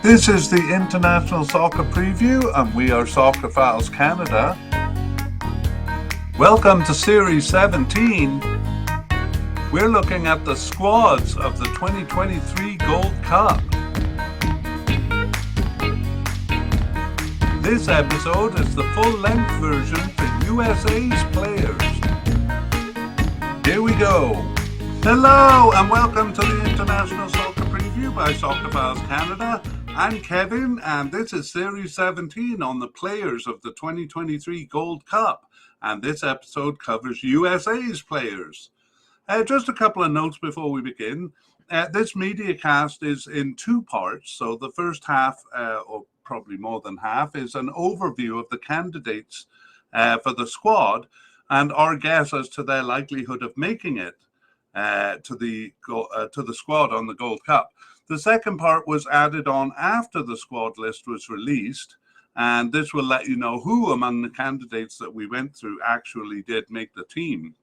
This is the International Soccer Preview, and we are Soccerphiles Canada. Welcome to Series 17. We're looking at the squads of the 2023 Gold Cup. This episode is the full-length version for USA's players. Here we go. Hello, and welcome to the International Soccer Preview by Soccerphiles Canada. I'm Kevin, and this is Series 17 on the players of the 2023 Gold Cup, and this episode covers USA's players. Just a couple of notes before we begin. This media cast is in two parts, so the first half, or probably more than half, is an overview of the candidates for the squad and our guess as to their likelihood of making it to the squad on the Gold Cup. The second part was added on after the squad list was released, and this will let you know who among the candidates that we went through actually did make the team.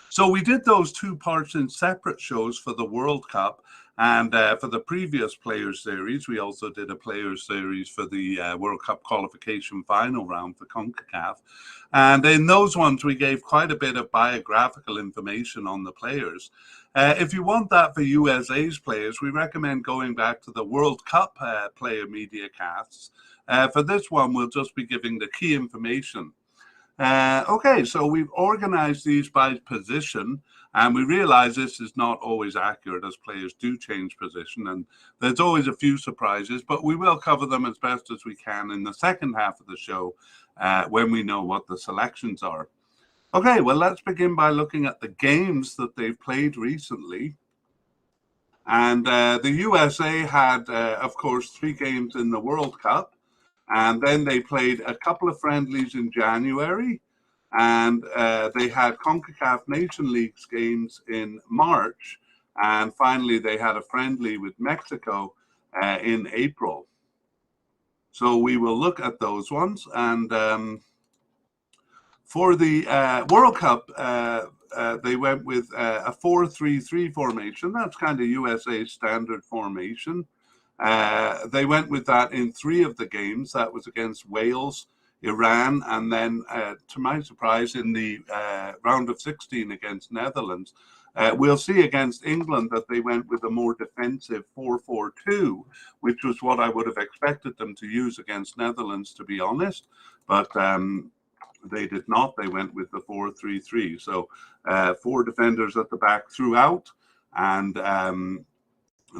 So we did those two parts in separate shows for the World Cup, and for the previous Players Series, we also did a Players Series for the World Cup qualification final round for CONCACAF. And in those ones, we gave quite a bit of biographical information on the players. If you want that for USA's players, we recommend going back to the World Cup player media casts. For this one, we'll just be giving the key information. Okay, so we've organized these by position, and we realize this is not always accurate as players do change position, and there's always a few surprises, but we will cover them as best as we can in the second half of the show when we know what the selections are. Okay, well, let's begin by looking at the games that they've played recently. And the USA had, of course, 3 games in the World Cup. And then they played a couple of friendlies in January. And they had CONCACAF Nation Leagues games in March. And finally, they had a friendly with Mexico in April. So we will look at those ones. And for the World Cup, they went with a 4-3-3 formation. That's kind of USA's standard formation. They went with that in 3 of the games. That was against Wales, Iran, and then, to my surprise, in the round of 16 against Netherlands. We'll see against England that they went with a more defensive 4-4-2, which was what I would have expected them to use against Netherlands, to be honest. But they did not. They went with the 4-3-3. So 4 defenders at the back throughout, and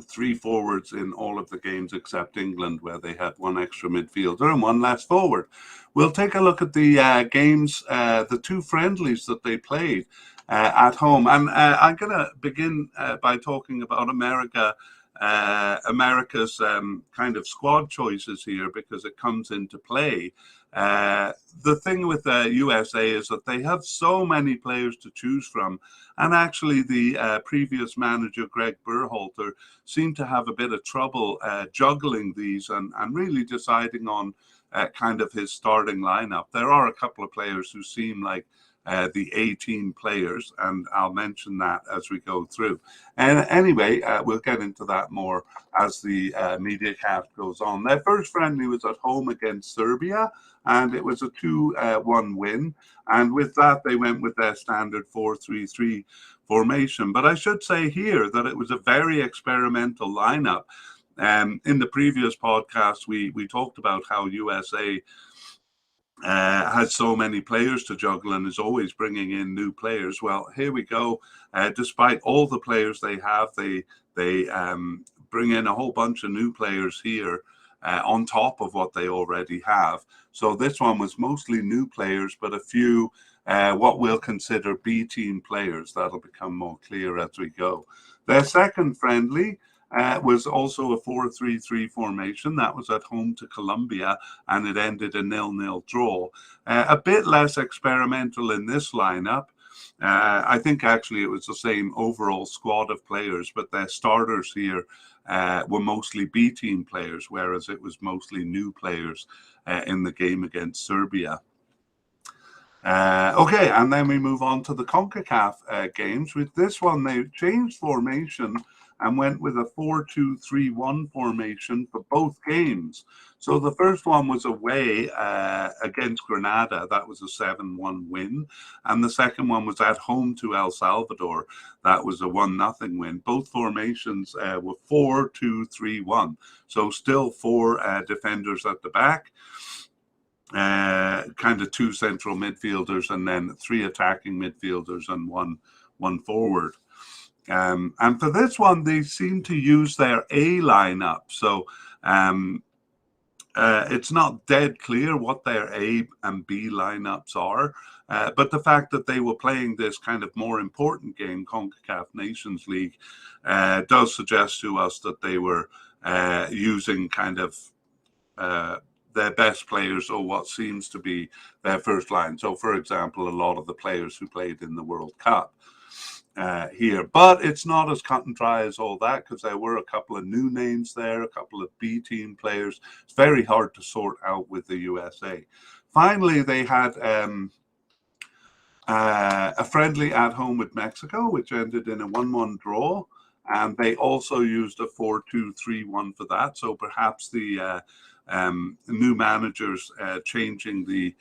3 forwards in all of the games except England, where they had 1 extra midfielder and 1 less forward. We'll take a look at the games, the 2 friendlies that they played at home. And I'm going to begin by talking about America's kind of squad choices here, because it comes into play. The thing with the USA is that they have so many players to choose from, and actually the previous manager, Greg Berhalter, seemed to have a bit of trouble juggling these and really deciding on kind of his starting lineup. There are a couple of players who seem like the A-team players, and I'll mention that as we go through. And anyway, we'll get into that more as the media cast goes on. Their first friendly was at home against Serbia, and it was a 2-1 win. And with that, they went with their standard 4-3-3 formation. But I should say here that it was a very experimental lineup. In the previous podcast, we talked about how USA has so many players to juggle and is always bringing in new players. Well, here we go. Despite all the players they have, they bring in a whole bunch of new players here on top of what they already have. So this one was mostly new players, but a few what we'll consider B-team players. That'll become more clear as we go. Their second friendly was also a 4-3-3 formation. That was at home to Colombia, and it ended a 0-0 draw. A bit less experimental in this lineup. I think actually it was the same overall squad of players, but their starters here were mostly B-team players, whereas it was mostly new players in the game against Serbia. Okay, and then we move on to the CONCACAF games. With this one, they changed formation and went with a 4-2-3-1 formation for both games. So the first one was away against Grenada. That was a 7-1 win. And the second one was at home to El Salvador. That was a 1-0 win. Both formations were 4-2-3-1. So still four defenders at the back. Kind of two central midfielders and then three attacking midfielders and one forward. And for this one, they seem to use their A lineup. So it's not dead clear what their A and B lineups are. But the fact that they were playing this kind of more important game, CONCACAF Nations League, does suggest to us that they were using kind of their best players or what seems to be their first line. So, for example, a lot of the players who played in the World Cup here. But it's not as cut and dry as all that, because there were a couple of new names there, a couple of B team players. It's very hard to sort out with the USA. Finally, they had a friendly at home with Mexico, which ended in a 1-1 draw. And they also used a 4-2-3-1 for that. So perhaps the new managers changing the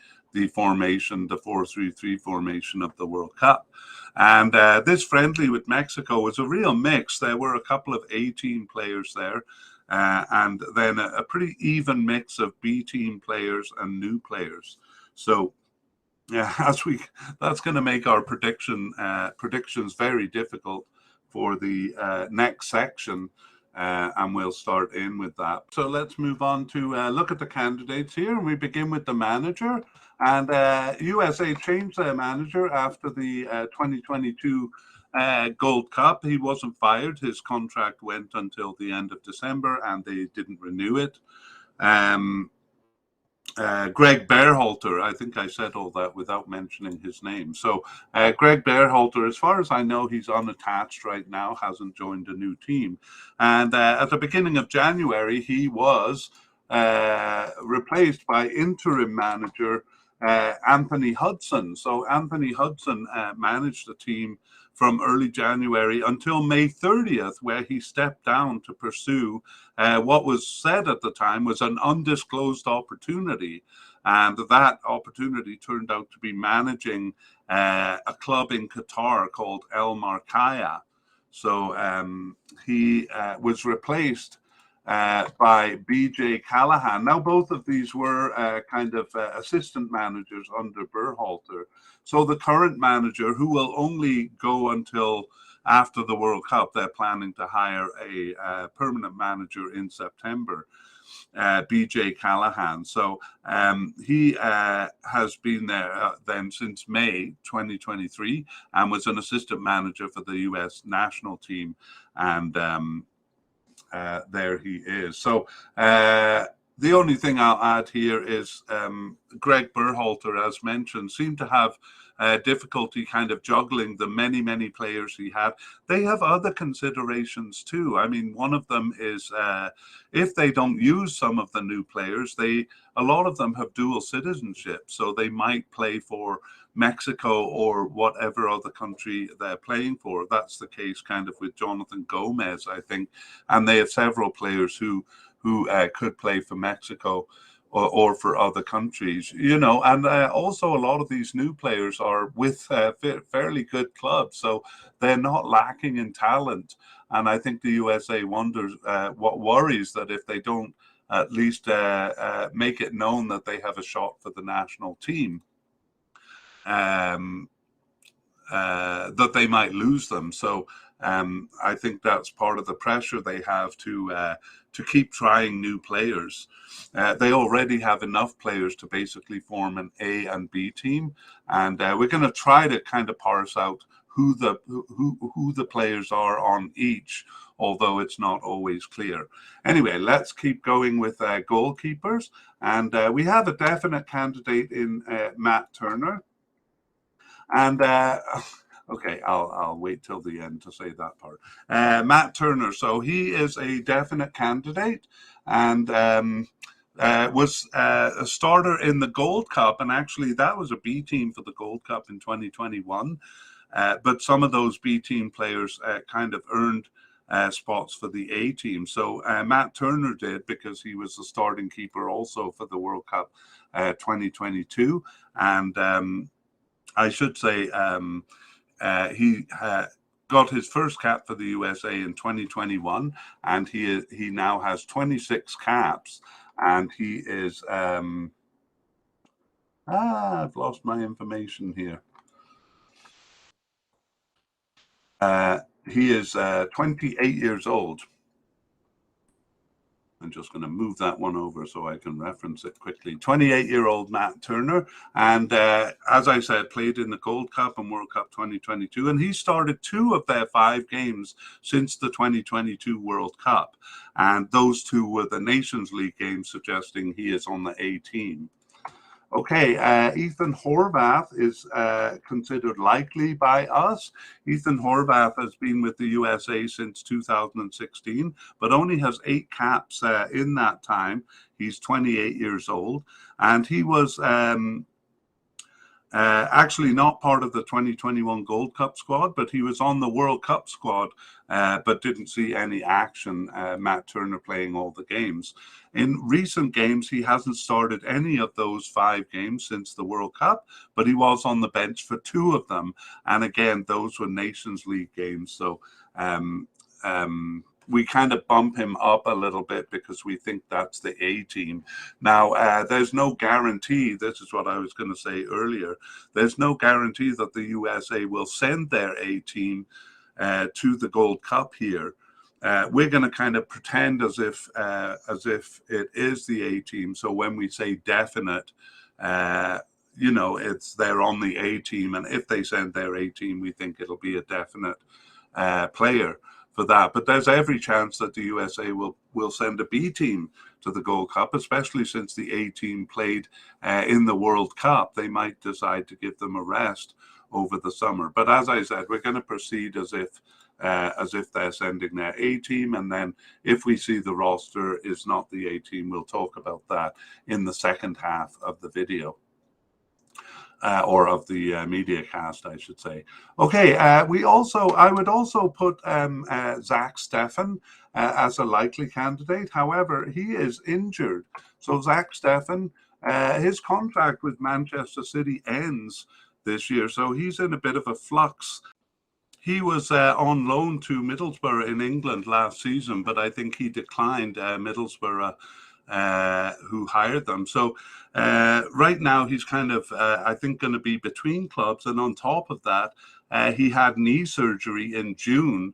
formation, the 4-3-3 formation of the World Cup. And this friendly with Mexico was a real mix. There were a couple of A-team players there, and then a pretty even mix of B-team players and new players. So that's going to make our predictions very difficult for the next section. And we'll start in with that. So let's move on to look at the candidates here. And we begin with the manager. And USA changed their manager after the 2022 Gold Cup. He wasn't fired. His contract went until the end of December, and they didn't renew it. Greg Berhalter, I think I said all that without mentioning his name. So Greg Berhalter, as far as I know, he's unattached right now, hasn't joined a new team. And at the beginning of January, he was replaced by interim manager Anthony Hudson. So Anthony Hudson managed the team from early January until May 30th, where he stepped down to pursue what was said at the time was an undisclosed opportunity. And that opportunity turned out to be managing a club in Qatar called El Markaya. So he was replaced by BJ Callahan. Now, both of these were kind of assistant managers under Berhalter. So the current manager, who will only go until after the World Cup, they're planning to hire a permanent manager in September, BJ Callahan. So he has been there then since May 2023 and was an assistant manager for the US national team. And there he is. So the only thing I'll add here is Greg Berhalter, as mentioned, seemed to have difficulty kind of juggling the many players he had. They have other considerations too. I mean, one of them is if they don't use some of the new players, a lot of them have dual citizenship, so they might play for Mexico or whatever other country they're playing for. That's the case kind of with Jonathan Gomez, I think, and they have several players who could play for Mexico or for other countries, you know. And also a lot of these new players are with fairly good clubs, so they're not lacking in talent. And I think the USA wonders what worries that if they don't at least make it known that they have a shot for the national team, that they might lose them. So I think that's part of the pressure they have to keep trying new players. They already have enough players to basically form an A and B team, and we're going to try to kind of parse out who the players are on each, although it's not always clear. Anyway, let's keep going with goalkeepers, and we have a definite candidate in Matt Turner. And okay, I'll wait till the end to say that part. Matt Turner, so he is a definite candidate, and was a starter in the Gold Cup, and actually that was a B team for the Gold Cup in 2021. But some of those B team players kind of earned spots for the A team. So Matt Turner did, because he was the starting keeper also for the World Cup 2022. And I should say he got his first cap for the USA in 2021, and he now has 26 caps, and he is I've lost my information here. He is 28 years old. I'm just going to move that one over so I can reference it quickly. 28-year-old Matt Turner, and as I said, played in the Gold Cup and World Cup 2022, and he started 2 of their 5 games since the 2022 World Cup, and those 2 were the Nations League games, suggesting he is on the A team. Okay, Ethan Horvath is considered likely by us. Ethan Horvath has been with the USA since 2016, but only has 8 caps in that time. He's 28 years old, and he was actually not part of the 2021 Gold Cup squad, but he was on the World Cup squad, but didn't see any action, Matt Turner playing all the games. In recent games, he hasn't started any of those 5 games since the World Cup, but he was on the bench for 2 of them. And again, those were Nations League games. So we kind of bump him up a little bit because we think that's the A team. Now, there's no guarantee, this is what I was going to say earlier, there's no guarantee that the USA will send their A team to the Gold Cup here. We're going to kind of pretend as if it is the A team. So when we say definite, you know, they're on the A team, and if they send their A team, we think it'll be a definite player for that. But there's every chance that the USA will send a B team to the Gold Cup, especially since the A team played in the World Cup. They might decide to give them a rest over the summer. But as I said, we're going to proceed as if they're sending their A team, and then if we see the roster is not the A team, we'll talk about that in the second half of the video. Or of the media cast, I should say. Okay, I would also put Zach Steffen as a likely candidate. However, he is injured. So Zach Steffen, his contract with Manchester City ends this year, so he's in a bit of a flux. He was on loan to Middlesbrough in England last season, but I think he declined Middlesbrough, who hired them. So right now he's kind of, I think, going to be between clubs. And on top of that, he had knee surgery in June.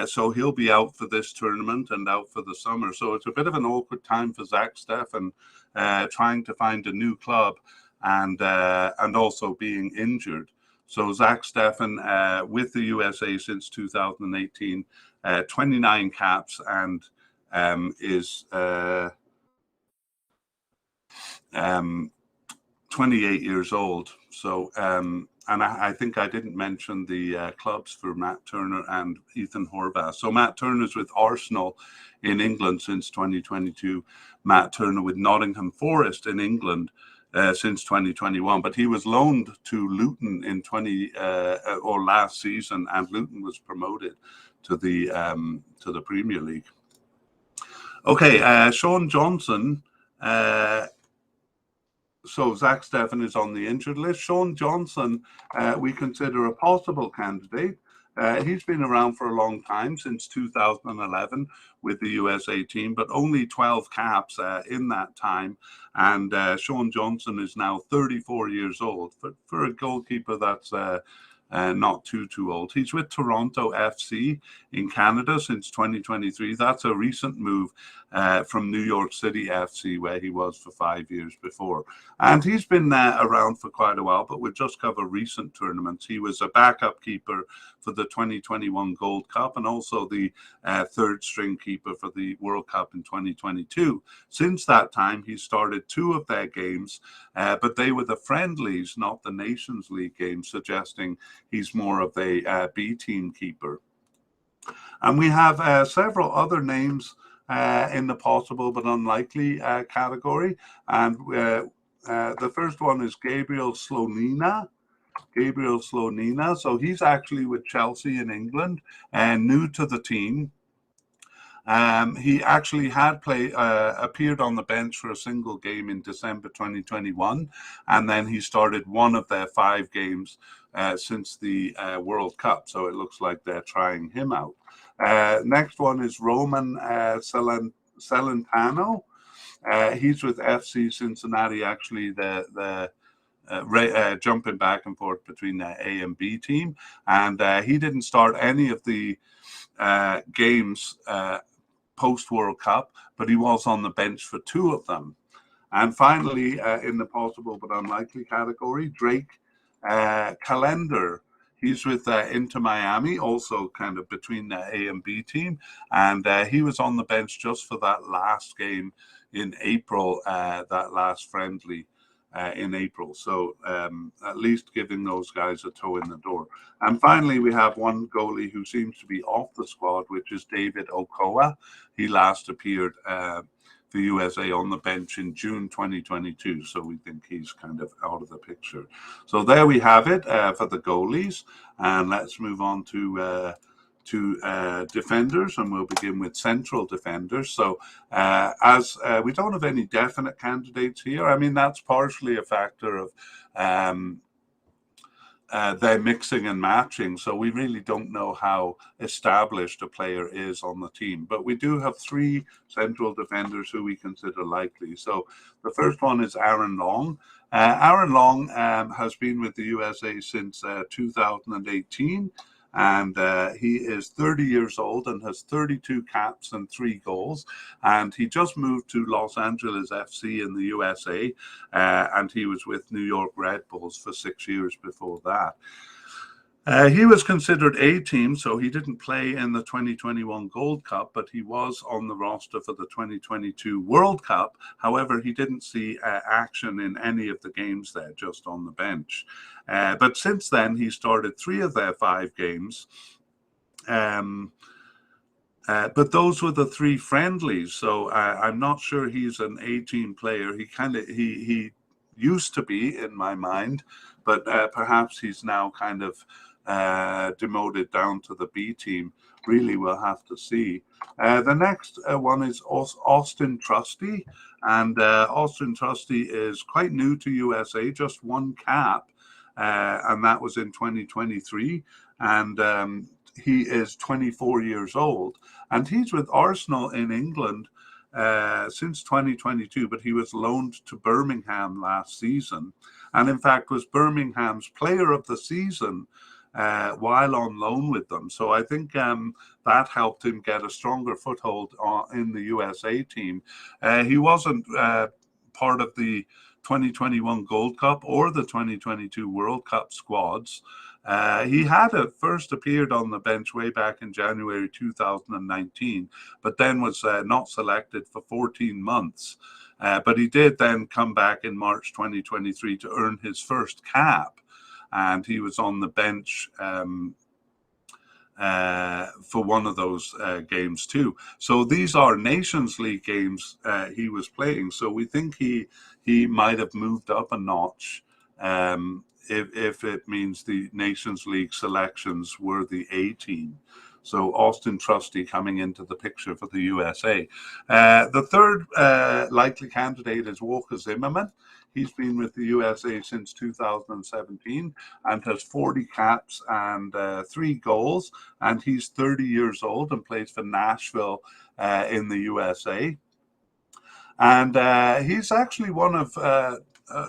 So he'll be out for this tournament and out for the summer. So it's a bit of an awkward time for Zach Steffen, trying to find a new club and also being injured. So Zach Steffen with the USA since 2018, 29 caps, and is 28 years old. So, and I think I didn't mention the clubs for Matt Turner and Ethan Horvath. So Matt Turner's with Arsenal in England since 2022. Matt Turner with Nottingham Forest in England since 2021, but he was loaned to Luton in last season, and Luton was promoted to the Premier League. Okay, Sean Johnson. So Zach Steffen is on the injured list. Sean Johnson, we consider a possible candidate. He's been around for a long time, since 2011 with the USA team, but only 12 caps in that time. And Sean Johnson is now 34 years old. For a goalkeeper, that's not too old. He's with Toronto FC in Canada since 2023. That's a recent move from New York City FC, where he was for 5 years before. And he's been around for quite a while, but we'll just cover recent tournaments. He was a backup keeper for the 2021 Gold Cup, and also the third string keeper for the World Cup in 2022. Since that time, he started 2 of their games, but they were the friendlies, not the Nations League games, suggesting he's more of a B team keeper. And we have several other names in the possible but unlikely category. And the first one is Gabriel Slonina. Gabriel Slonina. So he's actually with Chelsea in England and new to the team. He actually had appeared on the bench for a single game in December 2021, and then he started one of their 5 games since the World Cup. So it looks like they're trying him out. Next one is Roman Celentano. He's with FC Cincinnati, actually jumping back and forth between the A and B team. And he didn't start any of the games post-World Cup, but he was on the bench for 2 of them. And finally, in the possible but unlikely category, Drake Calendar. He's with Inter Miami, also kind of between the A and B team. And he was on the bench just for that last game in April, that last friendly in April. So at least giving those guys a toe in the door. And finally, we have one goalie who seems to be off the squad, which is David Okoa. He last appeared for USA on the bench in June 2022. So we think he's kind of out of the picture. So there we have it for the goalies. And let's move on to defenders, and we'll begin with central defenders. So as we don't have any definite candidates here, I mean, that's partially a factor of they're mixing and matching, so we really don't know how established a player is on the team. But we do have 3 central defenders who we consider likely. So the first one is Aaron Long. Aaron Long has been with the USA since 2018. And he is 30 years old and has 32 caps and 3 goals. And he just moved to Los Angeles FC in the USA. And he was with New York Red Bulls for 6 years before that. He was considered A-team, so he didn't play in the 2021 Gold Cup, but he was on the roster for the 2022 World Cup. However, he didn't see action in any of the games there, just on the bench. But since then, he started 3 of their 5 games. But those were the 3 friendlies, so I'm not sure he's an A-team player. He used to be, in my mind, but perhaps he's now kind of demoted down to the B team. Really, we'll have to see. The next one is Austin Trusty, and Austin Trusty is quite new to USA, just 1 cap, and that was in 2023, and he is 24 years old, and he's with Arsenal in England since 2022, but he was loaned to Birmingham last season, and in fact was Birmingham's player of the season while on loan with them. So I think that helped him get a stronger foothold in the USA team. He wasn't part of the 2021 Gold Cup or the 2022 World Cup squads. He had first appeared on the bench way back in January 2019, but then was not selected for 14 months. But he did then come back in March 2023 to earn his first cap. And he was on the bench for one of those games too. So these are Nations League games he was playing. So we think he might have moved up a notch if it means the Nations League selections were the A team. So Austin Trusty coming into the picture for the USA. The third likely candidate is Walker Zimmerman. He's been with the USA since 2017 and has 40 caps and 3 goals. And he's 30 years old and plays for Nashville in the USA. And he's actually one of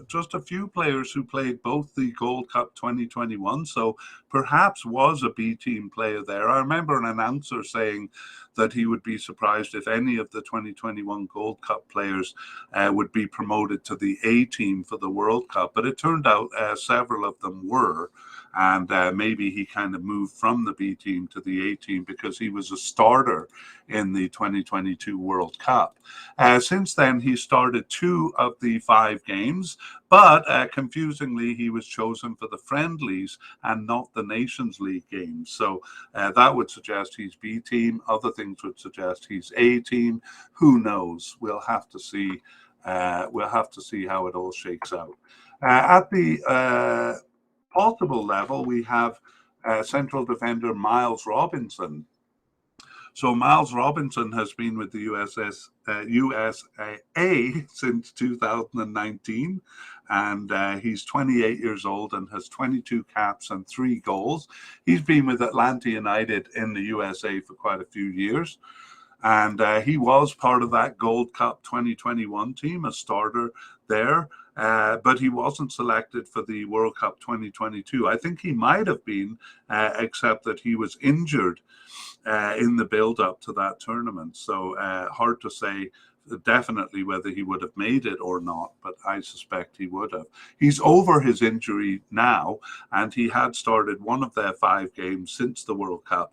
just a few players who played both the Gold Cup 2021, so perhaps was a B team player there. I remember an announcer saying that he would be surprised if any of the 2021 Gold Cup players would be promoted to the A team for the World Cup, but it turned out several of them were. And maybe he kind of moved from the B team to the A team because he was a starter in the 2022 World Cup. Since then, he started 2 of the 5 games, but confusingly, he was chosen for the friendlies and not the Nations League games. So that would suggest he's B team. Other things would suggest he's A team. Who knows? We'll have to see. We'll have to see how it all shakes out. At the possible level, we have central defender Miles Robinson. So Miles Robinson has been with the USA since 2019, and he's 28 years old and has 22 caps and 3 goals. He's been with Atlanta United in the USA for quite a few years. And he was part of that Gold Cup 2021 team, a starter there. But he wasn't selected for the World Cup 2022. I think he might have been, except that he was injured in the build-up to that tournament. So hard to say definitely whether he would have made it or not, but I suspect he would have. He's over his injury now, and he had started one of their 5 games since the World Cup.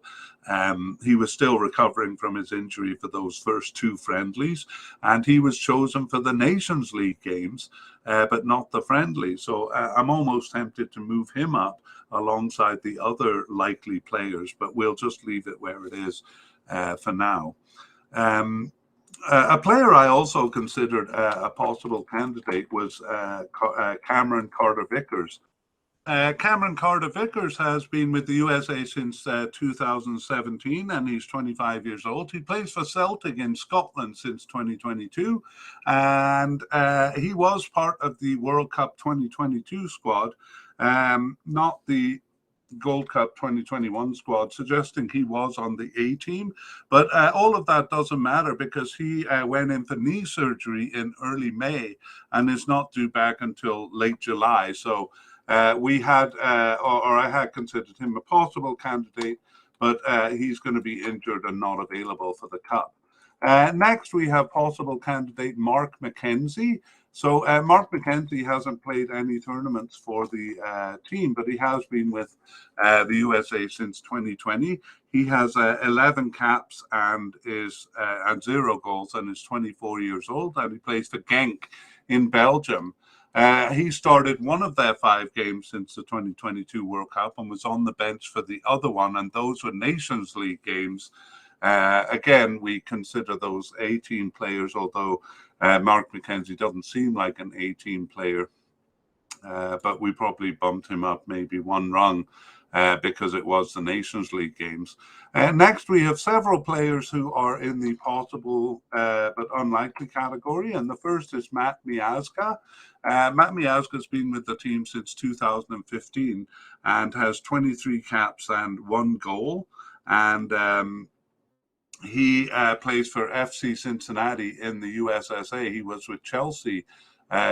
He was still recovering from his injury for those first 2 friendlies, and he was chosen for the Nations League games, but not the friendly. So I'm almost tempted to move him up alongside the other likely players, but we'll just leave it where it is for now. A player I also considered a possible candidate was Cameron Carter-Vickers. Cameron Carter-Vickers has been with the USA since 2017, and he's 25 years old. He plays for Celtic in Scotland since 2022, and he was part of the World Cup 2022 squad, not the Gold Cup 2021 squad, suggesting he was on the A team. But all of that doesn't matter because he went in for knee surgery in early May and is not due back until late July. So we had, or I had considered him a possible candidate, but he's going to be injured and not available for the Cup. Next, we have possible candidate Mark McKenzie. So Mark McKenzie hasn't played any tournaments for the team, but he has been with the USA since 2020. He has 11 caps and 0 goals and is 24 years old, and he plays for Genk in Belgium. He started one of their 5 games since the 2022 World Cup and was on the bench for the other one, and those were Nations League games. Again, we consider those A-team players, although Mark McKenzie doesn't seem like an A-team player, but we probably bumped him up maybe 1 rung because it was the Nations League games. Next, we have several players who are in the possible but unlikely category, and the first is Matt Miazga. Matt Miazga has been with the team since 2015 and has 23 caps and 1 goal, and he plays for FC Cincinnati in the USSA. He was with Chelsea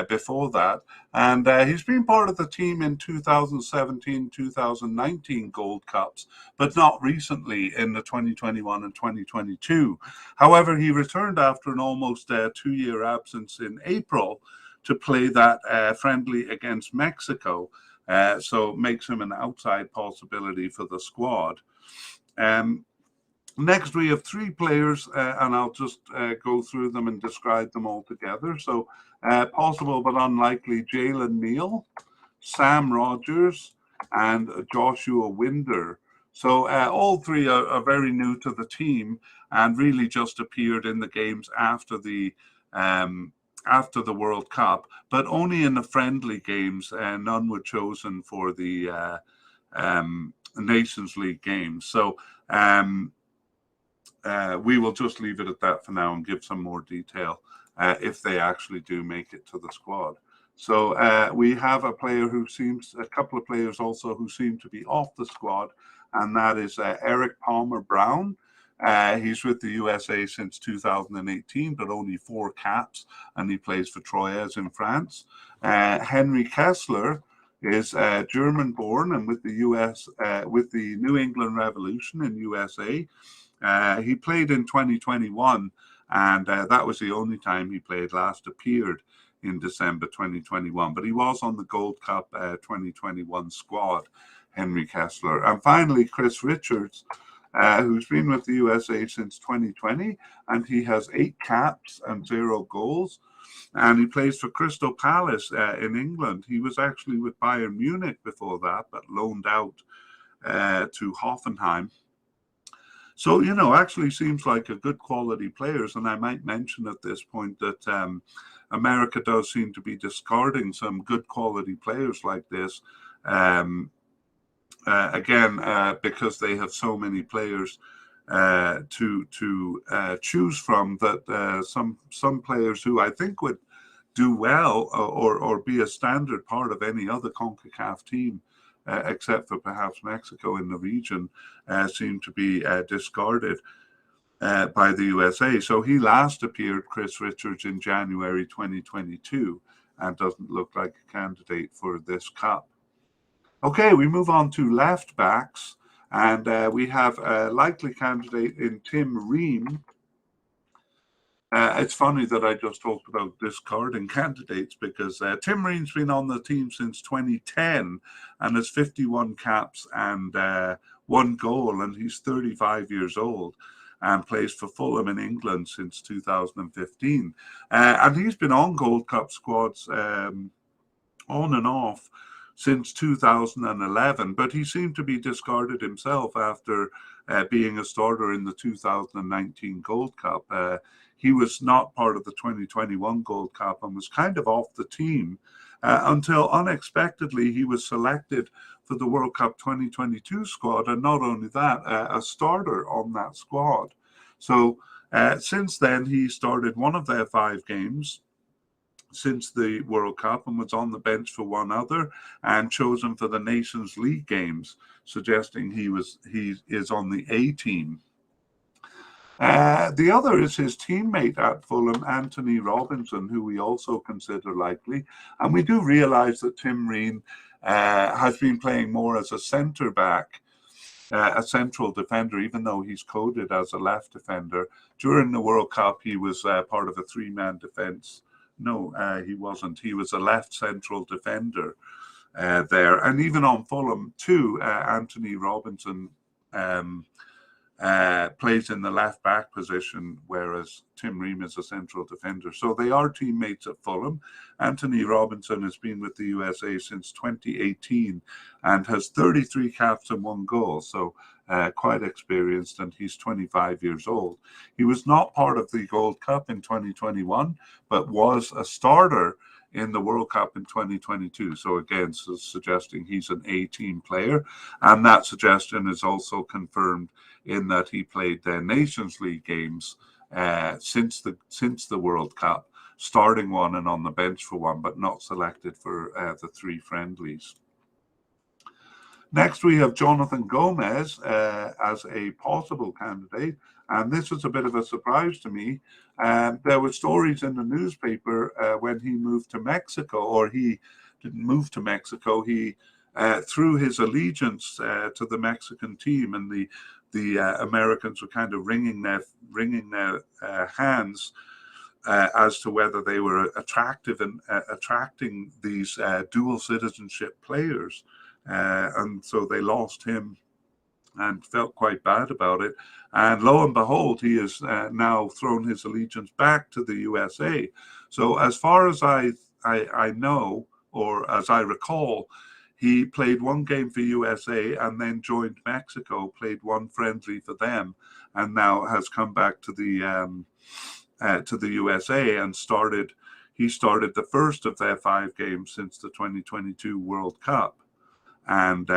before that. And he's been part of the team in 2017, 2019 Gold Cups, but not recently in the 2021 and 2022. However, he returned after an almost 2-year absence in April to play that friendly against Mexico. So it makes him an outside possibility for the squad. Next, we have 3 players, and I'll just go through them and describe them all together. So, possible but unlikely, Jalen Neal, Sam Rogers, and Joshua Winder. So, all 3 are very new to the team and really just appeared in the games after the World Cup, but only in the friendly games. None were chosen for the Nations League games. So, we will just leave it at that for now and give some more detail if they actually do make it to the squad. So we have a couple of players also who seem to be off the squad, and that is Eric Palmer Brown. He's with the USA since 2018, but only 4 caps, and he plays for Troyes in France. Henry Kessler is German-born and with the New England Revolution in USA. He played in 2021, and that was the only time he played. Last appeared in December 2021, but he was on the Gold Cup 2021 squad, Henry Kessler. And finally, Chris Richards, who's been with the USA since 2020, and he has 8 caps and 0 goals, and he plays for Crystal Palace in England. He was actually with Bayern Munich before that, but loaned out to Hoffenheim. So, actually seems like a good quality players. And I might mention at this point that America does seem to be discarding some good quality players like this Again, because they have so many players to choose from, that some players who I think would do well or be a standard part of any other CONCACAF team, except for perhaps Mexico in the region, seem to be discarded by the USA. So he last appeared, Chris Richards, in January 2022, and doesn't look like a candidate for this cup. Okay, we move on to left backs, and we have a likely candidate in Tim Ream. It's funny that I just talked about discarding candidates, because Tim Ream's been on the team since 2010 and has 51 caps and 1 goal, and he's 35 years old and plays for Fulham in England since 2015. And he's been on Gold Cup squads on and off since 2011, but he seemed to be discarded himself after being a starter in the 2019 Gold Cup. He was not part of the 2021 Gold Cup and was kind of off the team until unexpectedly he was selected for the World Cup 2022 squad, and not only that, a starter on that squad. So since then, he started one of their 5 games since the World Cup and was on the bench for one other, and chosen for the Nations League games, suggesting he is on the A team. The other is his teammate at Fulham, Anthony Robinson, who we also consider likely. And we do realise that Tim Ream has been playing more as a centre back, a central defender, even though he's coded as a left defender. During the World Cup, he was part of a 3-man defence. No, he wasn't. He was a left central defender there. And even on Fulham too, Anthony Robinson plays in the left back position, whereas Tim Ream is a central defender. So they are teammates at Fulham. Anthony Robinson has been with the USA since 2018 and has 33 caps and 1 goal. So quite experienced, and he's 25 years old. He was not part of the Gold Cup in 2021, but was a starter in the World Cup in 2022. So again, suggesting he's an A-team player. And that suggestion is also confirmed in that he played their Nations League games since the World Cup, starting one and on the bench for one, but not selected for the 3 friendlies. Next, we have Jonathan Gomez as a possible candidate, and this was a bit of a surprise to me. There were stories in the newspaper when he moved to Mexico, or he didn't move to Mexico. He threw his allegiance to the Mexican team, and the Americans were kind of wringing their hands as to whether they were attractive and attracting these dual citizenship players. And so they lost him and felt quite bad about it. And lo and behold, he has now thrown his allegiance back to the USA. So as far as I know, or as I recall, he played 1 game for USA and then joined Mexico, played 1 friendly for them, and now has come back to the USA and started. He started the first of their 5 games since the 2022 World Cup. And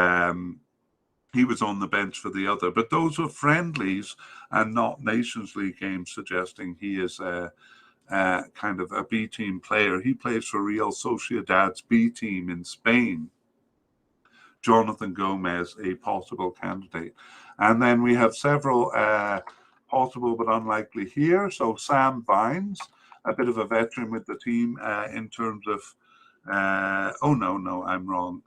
he was on the bench for the other. But those were friendlies and not Nations League games, suggesting he is kind of a B-team player. He plays for Real Sociedad's B team in Spain. Jonathan Gomez, a possible candidate. And then we have several possible but unlikely here. So Sam Vines, a bit of a veteran with the team in terms of... oh, no, I'm wrong.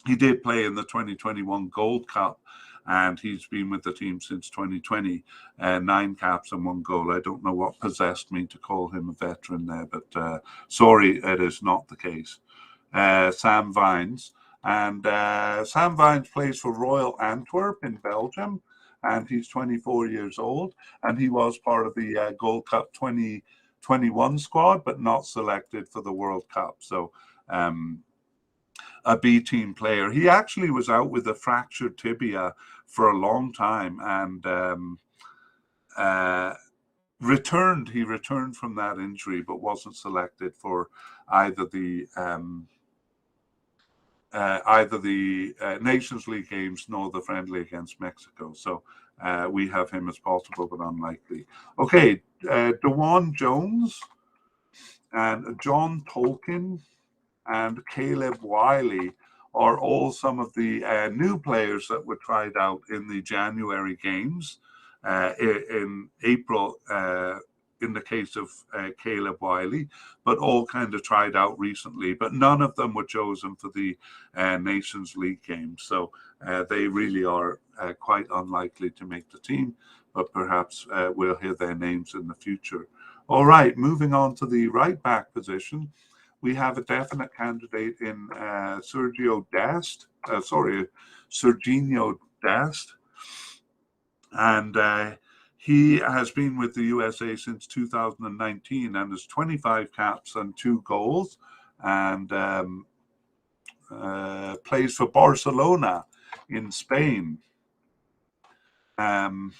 He did play in the 2021 Gold Cup, and he's been with the team since 2020, 9 caps and 1 goal. I don't know what possessed me to call him a veteran there, but sorry, it is not the case. Sam Vines. And Sam Vines plays for Royal Antwerp in Belgium, and he's 24 years old, and he was part of the Gold Cup 2021 squad, but not selected for the World Cup. So a B-team player. He actually was out with a fractured tibia for a long time, and he returned from that injury, but wasn't selected for either the either the Nations League games nor the friendly against Mexico. So we have him as possible, but unlikely. Okay, DeJuan Jones and John Tolkien and Caleb Wiley are all some of the new players that were tried out in the January games. In April, in the case of Caleb Wiley, but all kind of tried out recently. But none of them were chosen for the Nations League games. So they really are quite unlikely to make the team, but perhaps we'll hear their names in the future. All right, moving on to the right back position. We have a definite candidate in Serginho Dest. And he has been with the USA since 2019 and has 25 caps and 2 goals, and plays for Barcelona in Spain. I'm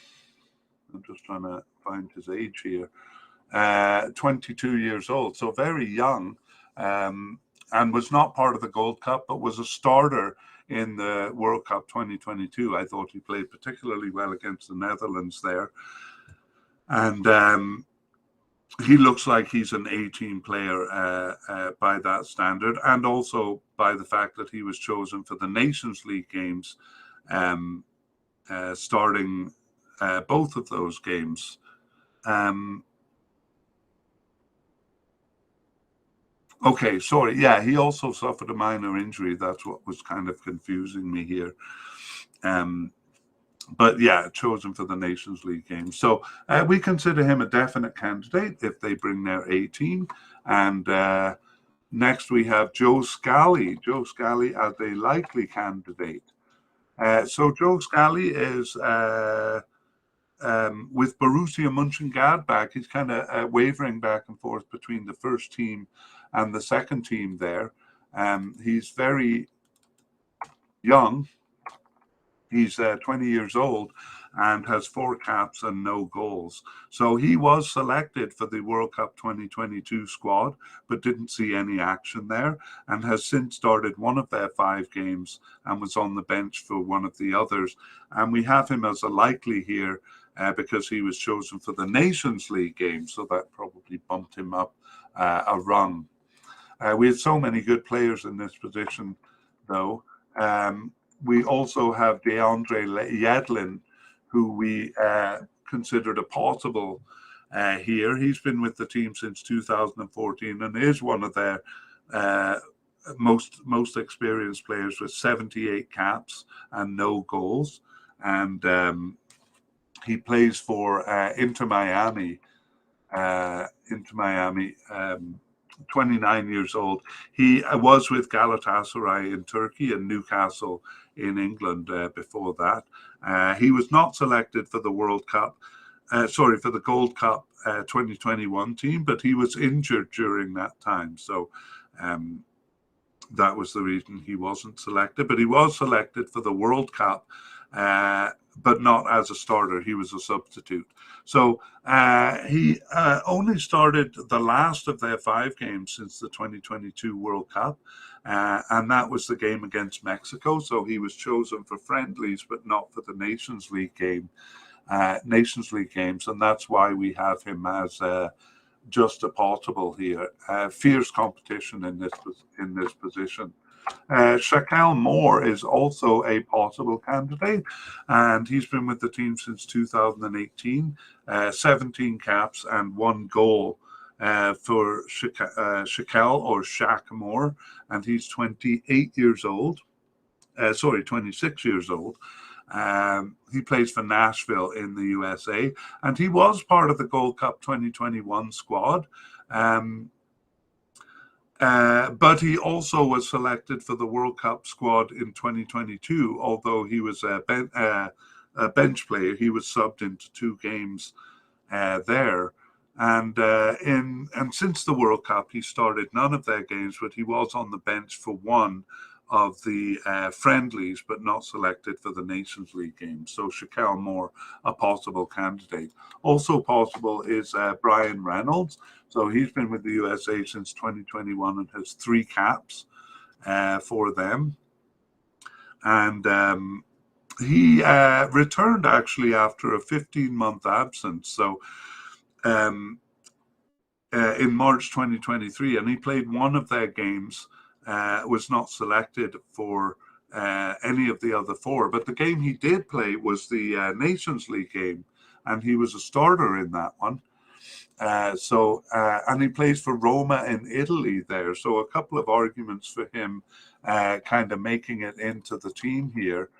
just trying to find his age here. 22 years old, so very young, and was not part of the Gold Cup, but was a starter in the World Cup 2022. I thought he played particularly well against the Netherlands there. And he looks like he's an A-team player by that standard, and also by the fact that he was chosen for the Nations League games, starting both of those games. Okay, sorry. Yeah, he also suffered a minor injury. That's what was kind of confusing me here. But yeah, chosen for the Nations League games. So we consider him a definite candidate if they bring their A team. And next we have Joe Scally. Joe Scally as a likely candidate. So Joe Scally is with Borussia Mönchengladbach. He's kind of wavering back and forth between the first team and the second team there. He's very young. He's 20 years old and has 4 caps and no goals. So he was selected for the World Cup 2022 squad, but didn't see any action there, and has since started one of their 5 games and was on the bench for one of the others. And we have him as a likely here because he was chosen for the Nations League game, so that probably bumped him up a rung. We had so many good players in this position, though. We also have DeAndre Yedlin, who we considered a possible here. He's been with the team since 2014 and is one of their most experienced players with 78 caps and no goals. And he plays for Inter Miami. 29 years old. He was with Galatasaray in Turkey and Newcastle in England before that. He was not selected for the World Cup, for the Gold Cup 2021 team, but he was injured during that time. So that was the reason he wasn't selected. But he was selected for the World Cup, but not as a starter. He was a substitute. So he only started the last of their 5 games since the 2022 World Cup, and that was the game against Mexico. So he was chosen for friendlies, but not for the Nations League games, and that's why we have him as just a possible here. Fierce competition in this position. Shaquille Moore is also a possible candidate, and he's been with the team since 2018, 17 caps and 1 goal for Shaquille or Shaq Moore, and he's 26 years old. He plays for Nashville in the USA, and he was part of the Gold Cup 2021 squad. But he also was selected for the World Cup squad in 2022, although he was a bench player. He was subbed into 2 games there. And since the World Cup, he started none of their games, but he was on the bench for one of the friendlies, but not selected for the Nations League games. So Shaquille Moore, a possible candidate. Also possible is Brian Reynolds. So he's been with the USA since 2021 and has 3 caps for them. And he returned actually after a 15-month absence. So in March 2023, and he played one of their games, was not selected for any of the other four. But the game he did play was the Nations League game, and he was a starter in that one. And he plays for Roma in Italy there. So a couple of arguments for him kind of making it into the team here.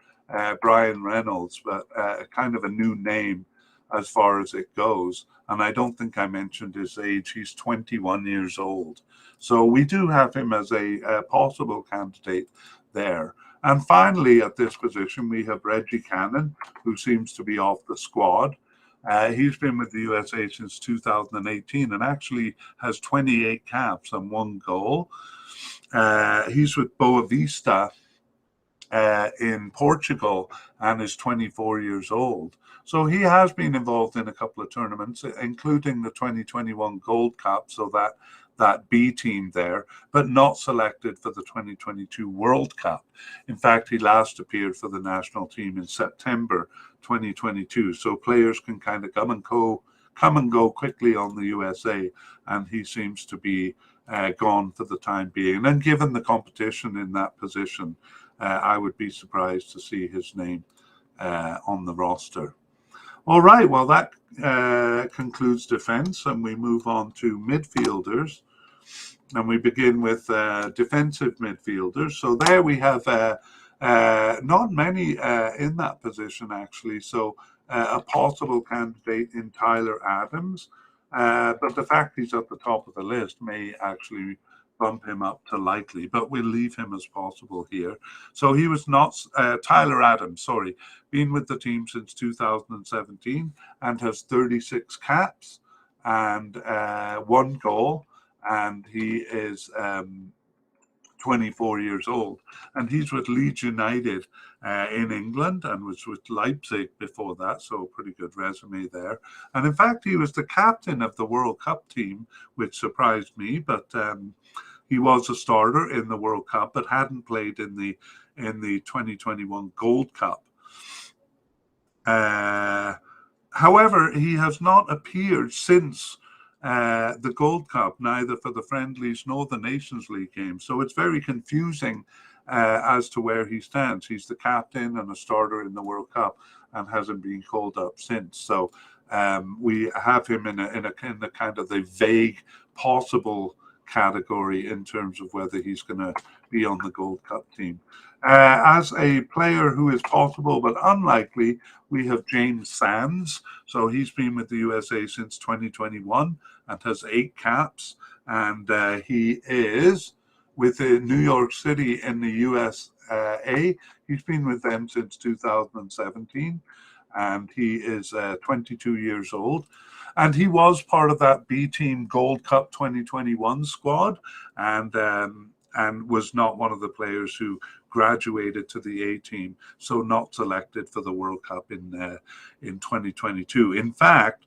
Brian Reynolds, but kind of a new name as far as it goes. And I don't think I mentioned his age. He's 21 years old. So we do have him as a possible candidate there. And finally, at this position, we have Reggie Cannon, who seems to be off the squad. He's been with the USA since 2018 and actually has 28 caps and 1 goal. He's with Boa Vista in Portugal and is 24 years old. So he has been involved in a couple of tournaments, including the 2021 Gold Cup, so that B team there, but not selected for the 2022 World Cup. In fact, he last appeared for the national team in September 2022. So players can kind of come and go quickly on the USA, and he seems to be gone for the time being. And given the competition in that position, I would be surprised to see his name on the roster. All right, well, that concludes defense, and we move on to midfielders. And we begin with defensive midfielders. So there we have not many in that position, actually. So a possible candidate in Tyler Adams. But the fact he's at the top of the list may actually bump him up to likely, but we'll leave him as possible here. So he was not, Tyler Adams, sorry, been with the team since 2017 and has 36 caps and 1 goal. And he is 24 years old. And he's with Leeds United in England and was with Leipzig before that. So a pretty good resume there. And in fact, he was the captain of the World Cup team, which surprised me. But he was a starter in the World Cup, but hadn't played in the 2021 Gold Cup. However, he has not appeared since the Gold Cup, neither for the friendlies nor the Nations League games. So it's very confusing as to where he stands. He's the captain and a starter in the World Cup and hasn't been called up since. So we have him in the kind of the vague possible category in terms of whether he's going to be on the Gold Cup team. As a player who is possible but unlikely, we have James Sands. So he's been with the USA since 2021 and has 8 caps. And he is with New York City in the USA. He's been with them since 2017. And he is 22 years old. And he was part of that B Team Gold Cup 2021 squad and was not one of the players who graduated to the A team, so not selected for the World Cup in 2022. In fact,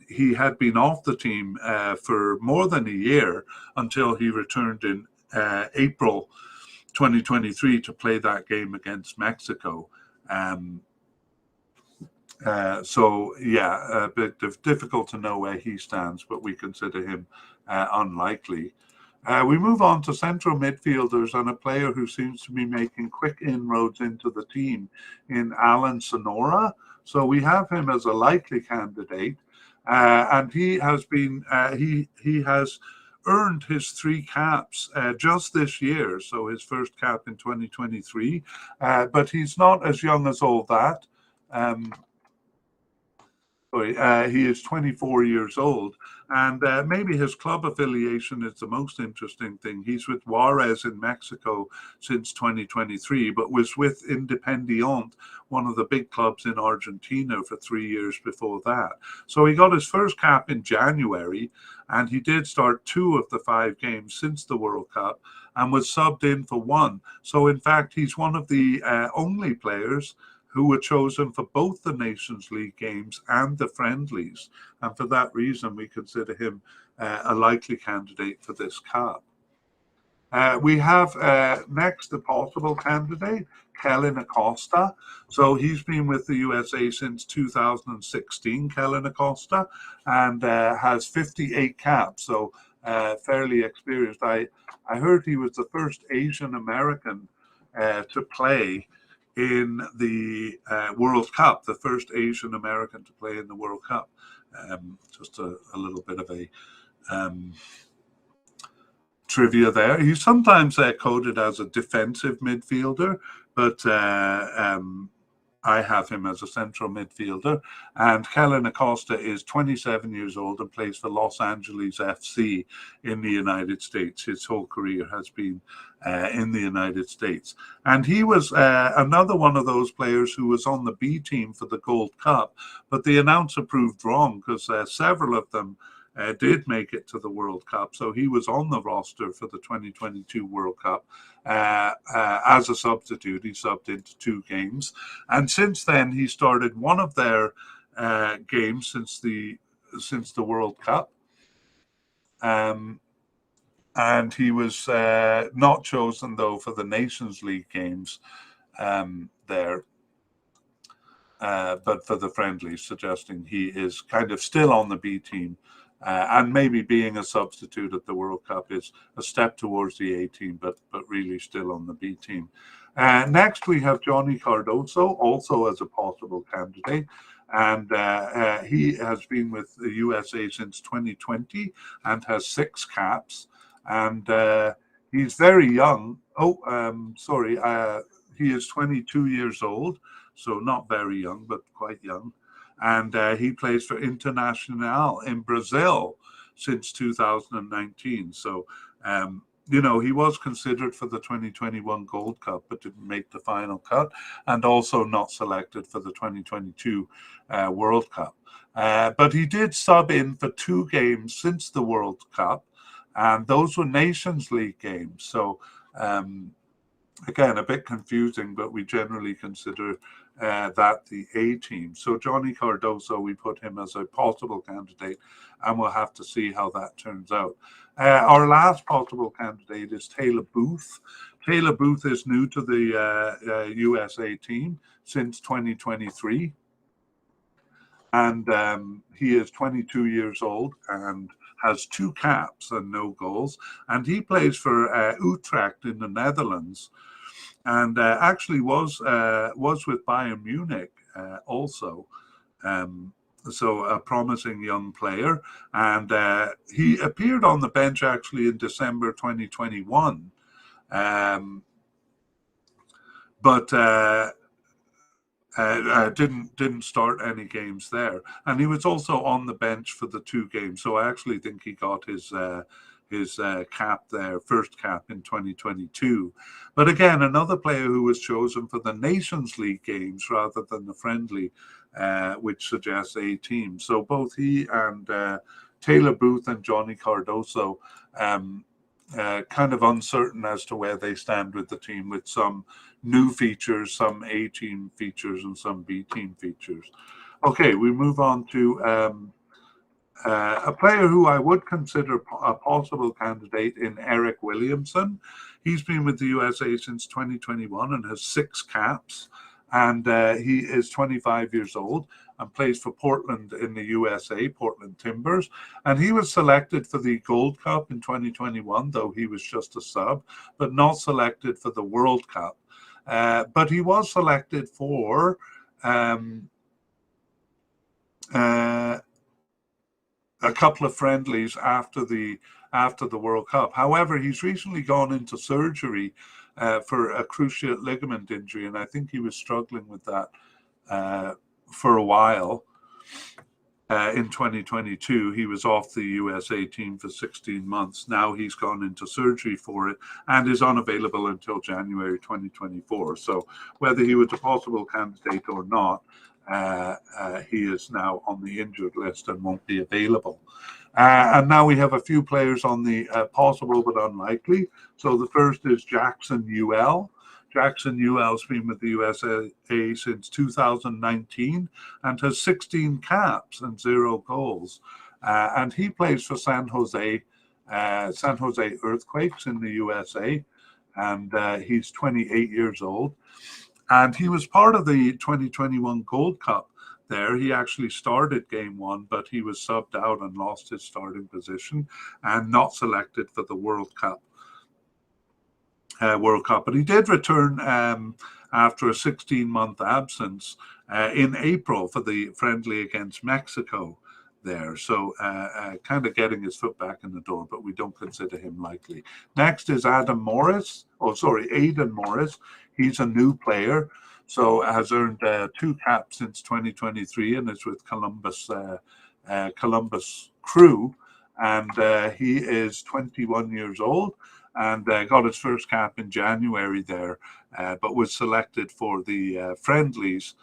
he had been off the team for more than a year until he returned in April 2023 to play that game against Mexico. So yeah, a bit difficult to know where he stands, but we consider him unlikely. We move on to central midfielders and a player who seems to be making quick inroads into the team in Alan Sonora. So we have him as a likely candidate, and he has been he has earned his 3 caps just this year. So his first cap in 2023, but he's not as young as all that. He is 24 years old, and maybe his club affiliation is the most interesting thing. He's with Juarez in Mexico since 2023, but was with Independiente, one of the big clubs in Argentina, for 3 years before that. So he got his first cap in January, and he did start 2 of the 5 games since the World Cup and was subbed in for 1. So in fact, he's one of the only players who were chosen for both the Nations League games and the friendlies. And for that reason, we consider him a likely candidate for this cap. We have next a possible candidate, Kellen Acosta. So he's been with the USA since 2016, Kellen Acosta, and has 58 caps, so fairly experienced. I heard he was the first Asian American to play in the World Cup, the first Asian American to play in the World Cup. Just a little bit of a trivia there. He's sometimes coded as a defensive midfielder, but I have him as a central midfielder. And Kellen Acosta is 27 years old and plays for Los Angeles FC in the United States. His whole career has been in the United States. And he was another one of those players who was on the B team for the Gold Cup, but the announcer proved wrong because several of them did make it to the World Cup. So he was on the roster for the 2022 World Cup as a substitute. He subbed into 2 games. And since then, he started one of their games since the World Cup. And he was not chosen, though, for the Nations League games there. But for the friendlies, suggesting he is kind of still on the B team. And maybe being a substitute at the World Cup is a step towards the A team, but really still on the B team. Next, we have Johnny Cardoso, also as a possible candidate. And he has been with the USA since 2020 and has 6 caps. And he's very young. He is 22 years old, so not very young, but quite young. And he plays for Internacional in Brazil since 2019. So, he was considered for the 2021 Gold Cup, but didn't make the final cut, and also not selected for the 2022 World Cup. But he did sub in for 2 games since the World Cup, and those were Nations League games. So, again, a bit confusing, but we generally consider that the A team. So Johnny Cardoso, we put him as a possible candidate, and we'll have to see how that turns out. Our last possible candidate is Taylor Booth. Taylor Booth is new to the USA team since 2023. And he is 22 years old and has 2 caps and no goals. And he plays for Utrecht in the Netherlands. And actually was with Bayern Munich also. So a promising young player. And he appeared on the bench actually in December 2021. But didn't start any games there. And he was also on the bench for the 2 games. So I actually think he got his cap there, first cap in 2022. But again, another player who was chosen for the Nations League games rather than the friendly, which suggests A team. So both he and Taylor Booth and Johnny Cardoso kind of uncertain as to where they stand with the team, with some new features, some A team features and some B team features. Okay, we move on to a player who I would consider a possible candidate in Eric Williamson. He's been with the USA since 2021 and has 6 caps. And he is 25 years old and plays for Portland in the USA, Portland Timbers. And he was selected for the Gold Cup in 2021, though he was just a sub, but not selected for the World Cup. But he was selected for a couple of friendlies after the World Cup. However, he's recently gone into surgery for a cruciate ligament injury, and I think he was struggling with that for a while. In 2022, he was off the USA team for 16 months. Now he's gone into surgery for it and is unavailable until January 2024. So whether he was a possible candidate or not, he is now on the injured list and won't be available. And now we have a few players on the possible but unlikely. So the first is Jackson Ewell. Jackson Ewell's been with the USA since 2019 and has 16 caps and 0 goals. And he plays for San Jose San Jose Earthquakes in the USA, and he's 28 years old. And he was part of the 2021 Gold Cup there. He actually started game one, but he was subbed out and lost his starting position and not selected for the World Cup. But he did return after a 16-month absence in April for the friendly against Mexico there. So kind of getting his foot back in the door, but we don't consider him likely. Next is Aidan Morris. He's a new player, so has earned 2 caps since 2023 and is with Columbus Crew. And he is 21 years old and got his first cap in January there, but was selected for the friendlies,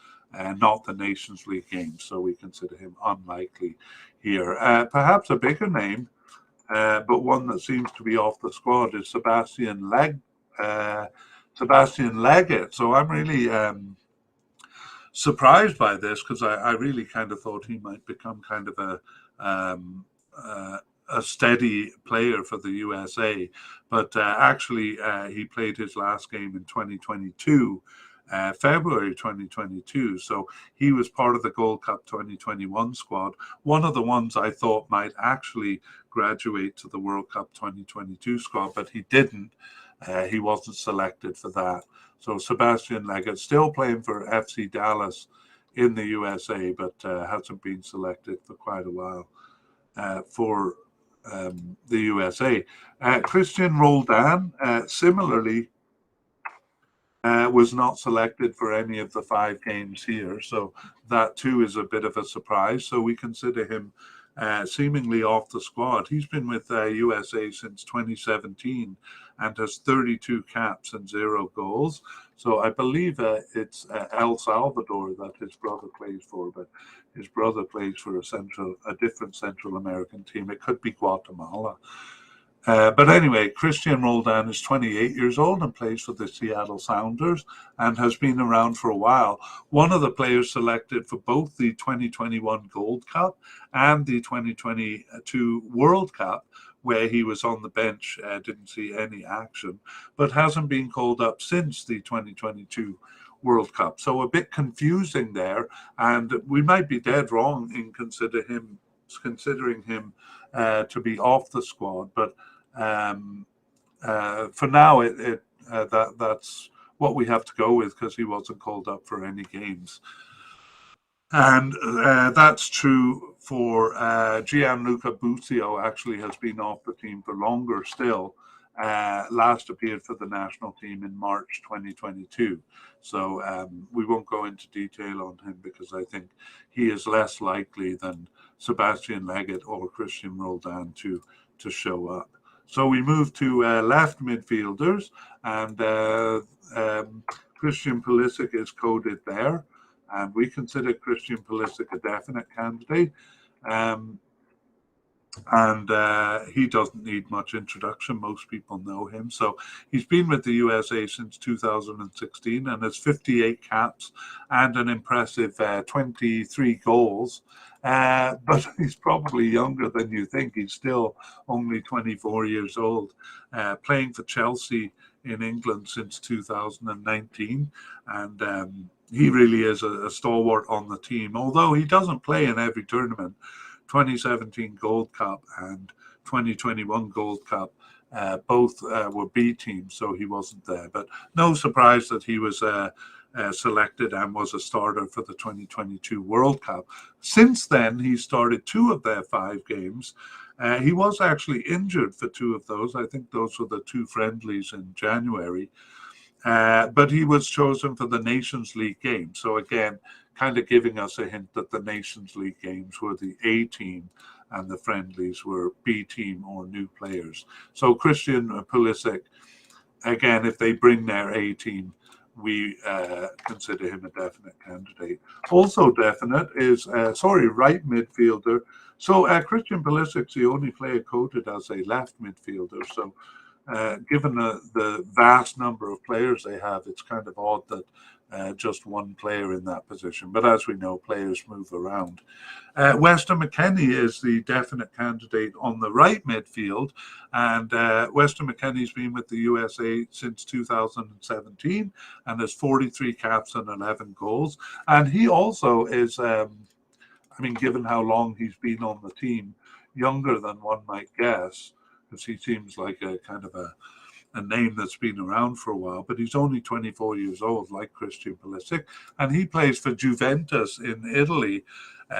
not the Nations League games. So we consider him unlikely here. Perhaps a bigger name, but one that seems to be off the squad is Sebastian Leggett. So I'm really surprised by this because I really kind of thought he might become kind of a steady player for the USA, but actually he played his last game in 2022, February 2022. So he was part of the Gold Cup 2021 squad. One of the ones I thought might actually graduate to the World Cup 2022 squad, but he didn't. He wasn't selected for that. So Sebastian Leggett still playing for FC Dallas in the USA, but hasn't been selected for quite a while for the USA. Christian Roldan, similarly, was not selected for any of the 5 games here. So that too is a bit of a surprise. So we consider him seemingly off the squad. He's been with USA since 2017 and has 32 caps and 0 goals. So I believe it's El Salvador that his brother plays for, but his brother plays for a different Central American team. It could be Guatemala. But anyway, Christian Roldan is 28 years old and plays for the Seattle Sounders and has been around for a while. One of the players selected for both the 2021 Gold Cup and the 2022 World Cup, where he was on the bench, didn't see any action, but hasn't been called up since the 2022 World Cup. So a bit confusing there, and we might be dead wrong in considering him to be off the squad, but for now that's what we have to go with because he wasn't called up for any games. And that's true for Gianluca Busio. Actually has been off the team for longer still. Last appeared for the national team in March 2022. So we won't go into detail on him because I think he is less likely than Sebastian Leggett or Christian Roldan to show up. So we move to left midfielders, and Christian Pulisic is coded there. And we consider Christian Pulisic a definite candidate. And he doesn't need much introduction. Most people know him. So he's been with the USA since 2016 and has 58 caps and an impressive 23 goals. But he's probably younger than you think. He's still only 24 years old, playing for Chelsea in England since 2019. And he really is a stalwart on the team, although he doesn't play in every tournament. 2017 Gold Cup and 2021 Gold Cup, both were B teams, so he wasn't there. But no surprise that he was selected and was a starter for the 2022 World Cup. Since then, he started 2 of their 5 games. He was actually injured for 2 of those. I think those were the 2 friendlies in January. But he was chosen for the Nations League game. So again, kind of giving us a hint that the Nations League games were the A team and the friendlies were B team or new players. So Christian Pulisic, again, if they bring their A team, we consider him a definite candidate. Also definite is, right midfielder. So Christian Pulisic's the only player coded as a left midfielder. So given the vast number of players they have, it's kind of odd that just one player in that position. But as we know, players move around. Weston McKennie is the definite candidate on the right midfield, and Weston McKennie's been with the USA since 2017 and has 43 caps and 11 goals. And he also is, given how long he's been on the team, younger than one might guess, because he seems like a kind of a name that's been around for a while, but he's only 24 years old, like Christian Pulisic, and he plays for Juventus in Italy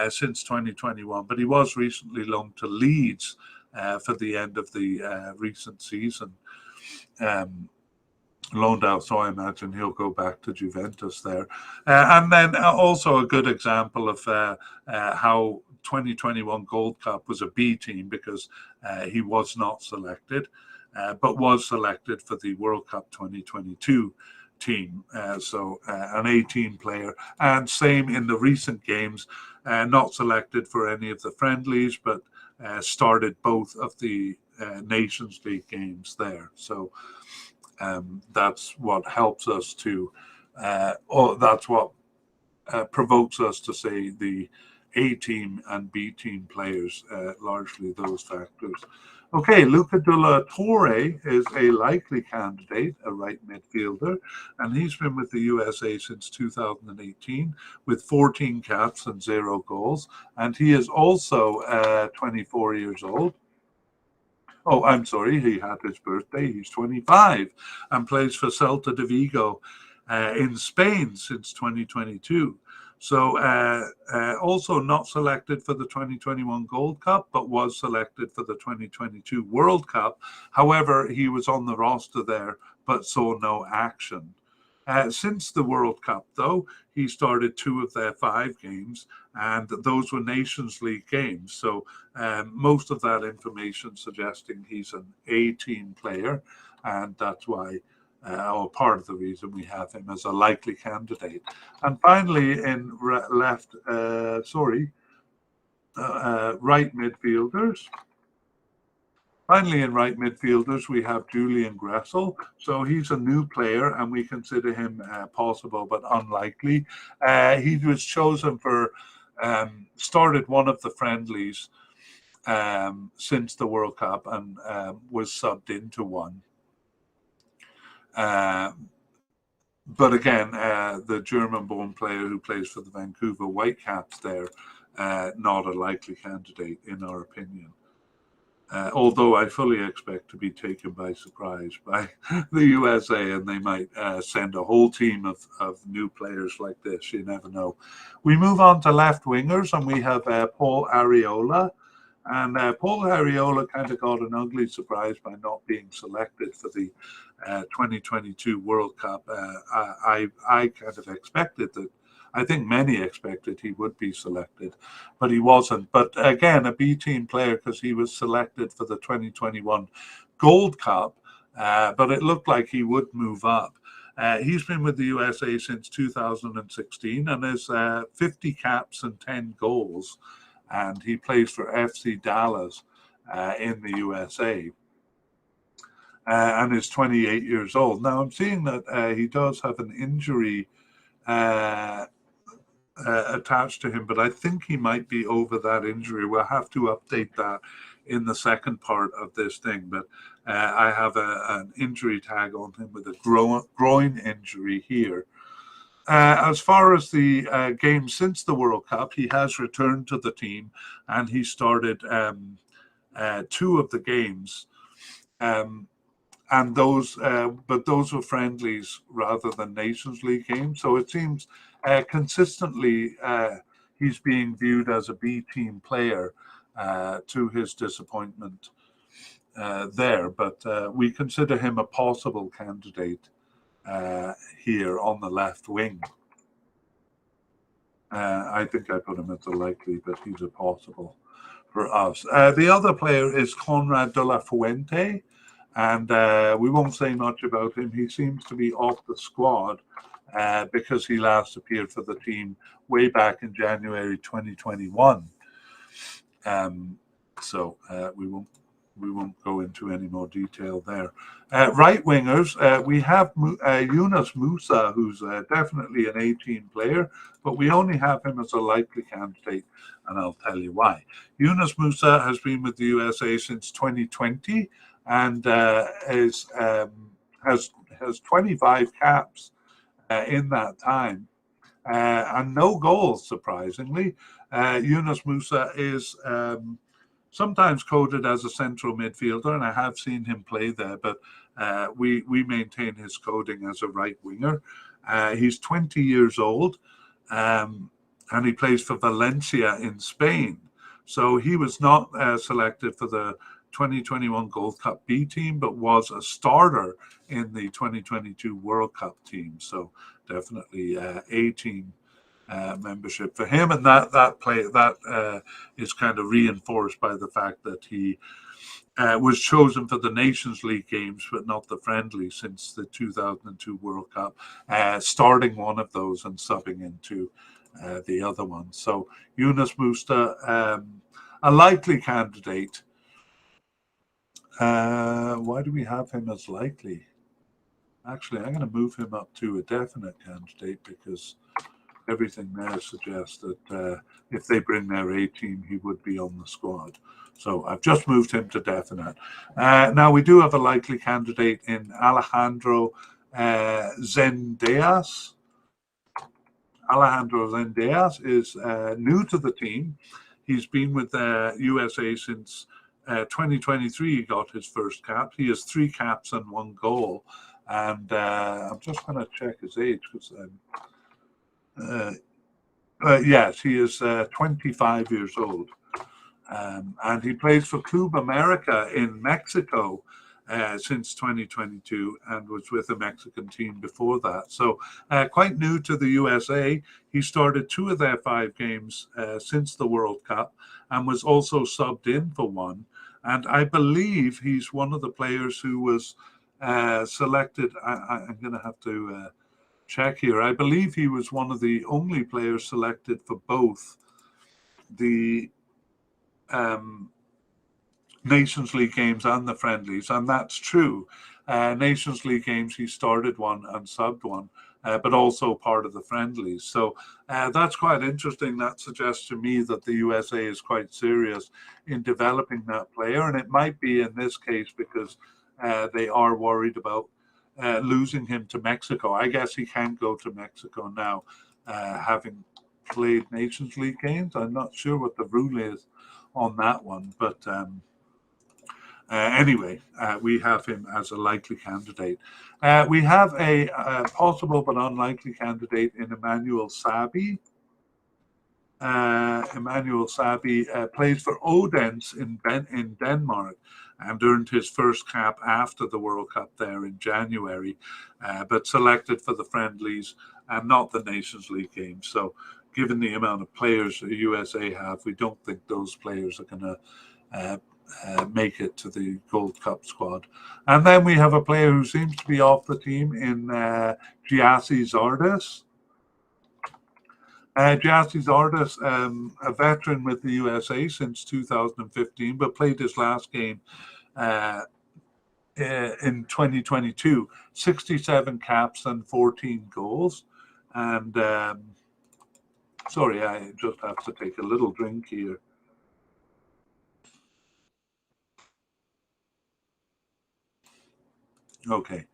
since 2021, but he was recently loaned to Leeds for the end of the recent season. Loaned out, so I imagine he'll go back to Juventus there. And then also a good example of how 2021 Gold Cup was a B team, because he was not selected, but was selected for the World Cup 2022 team. So an 18 player. And same in the recent games, not selected for any of the friendlies, but started both of the Nations League games there. So that's what helps us to, that's what provokes us to say the A team and B team players, largely those factors. Okay, Luca de la Torre is a likely candidate, a right midfielder, and he's been with the USA since 2018 with 14 caps and 0 goals, and he is also 24 years old. Oh, I'm sorry, he had his birthday. He's 25 and plays for Celta de Vigo in Spain since 2022. So also not selected for the 2021 Gold Cup, but was selected for the 2022 World Cup. However, he was on the roster there, but saw no action. Since the World Cup, though, he started 2 of their 5 games, and those were Nations League games. So most of that information suggesting he's an A-team player, and that's why, or part of the reason we have him as a likely candidate. And finally, in right midfielders. Finally, in right midfielders, we have Julian Gressel. So he's a new player, and we consider him possible but unlikely. He was chosen for, started one of the friendlies since the World Cup and was subbed into one. But again, the German-born player who plays for the Vancouver Whitecaps there, not a likely candidate in our opinion. Although I fully expect to be taken by surprise by the USA, and they might send a whole team of new players like this. You never know. We move on to left wingers, and we have Paul Arriola. And Paul Arriola kind of got an ugly surprise by not being selected for the 2022 World Cup. I kind of expected that. I think many expected he would be selected, but he wasn't. But again, a B team player because he was selected for the 2021 Gold Cup, but it looked like he would move up. He's been with the USA since 2016 and has 50 caps and 10 goals, and he plays for FC Dallas in the USA. And is 28 years old. Now, I'm seeing that he does have an injury attached to him, but I think he might be over that injury. We'll have to update that in the second part of this thing, but I have an injury tag on him with a groin injury here. As far as the game since the World Cup, he has returned to the team and he started 2 of the games. And those, but those were friendlies rather than Nations League games. So it seems consistently he's being viewed as a B team player, to his disappointment there. But we consider him a possible candidate here on the left wing. I think I put him at the likely, but he's a possible for us. The other player is Conrad de la Fuente. And we won't say much about him. He seems to be off the squad because he last appeared for the team way back in January 2021. So we won't we won't go into any more detail there. Right wingers, we have Yunus Musa, who's definitely an A-team player, but we only have him as a likely candidate, and I'll tell you why. Yunus Musa has been with the USA since 2020 and has 25 caps in that time. And no goals, surprisingly. Yunus Musa is sometimes coded as a central midfielder, and I have seen him play there, but we maintain his coding as a right winger. He's 20 years old, and he plays for Valencia in Spain. So he was not selected for the 2021 Gold Cup B team, but was a starter in the 2022 World Cup team. So definitely A team membership for him, and that is kind of reinforced by the fact that he was chosen for the Nations League games, but not the friendly since the 2002 World Cup, starting one of those and subbing into the other one. So Yunus Musta, a likely candidate. Why do we have him as likely? Actually, I'm going to move him up to a definite candidate because everything there suggests that if they bring their A team, he would be on the squad. So I've just moved him to definite. Now we do have a likely candidate in Alejandro Zendejas. Alejandro Zendejas is new to the team. He's been with the USA since 2023. He got his first cap. He has 3 caps and 1 goal. And I'm just going to check his age because yes, he is 25 years old. And he plays for Club America in Mexico since 2022 and was with the Mexican team before that. So quite new to the USA. He started 2 of their 5 games since the World Cup and was also subbed in for 1. And I believe he's one of the players who was selected. I'm going to have to check here. I believe he was one of the only players selected for both the Nations League games and the friendlies, and that's true. Nations League games, he started 1 and subbed 1, but also part of the friendlies. So that's quite interesting. That suggests to me that the USA is quite serious in developing that player, and it might be in this case because they are worried about losing him to Mexico. I guess he can't go to Mexico now, having played Nations League games. I'm not sure what the rule is on that one, but anyway, we have him as a likely candidate. We have a possible but unlikely candidate in Emmanuel Sabi. Emmanuel Sabi plays for Odense in Denmark and earned his first cap after the World Cup there in January, but selected for the friendlies and not the Nations League games. So given the amount of players the USA have, we don't think those players are going to make it to the Gold Cup squad. And then we have a player who seems to be off the team in Giassi Zardes. Giassi Zardes, a veteran with the USA since 2015, but played his last game in 2022, 67 caps and 14 goals. And sorry, I just have to take a little drink here. Okay.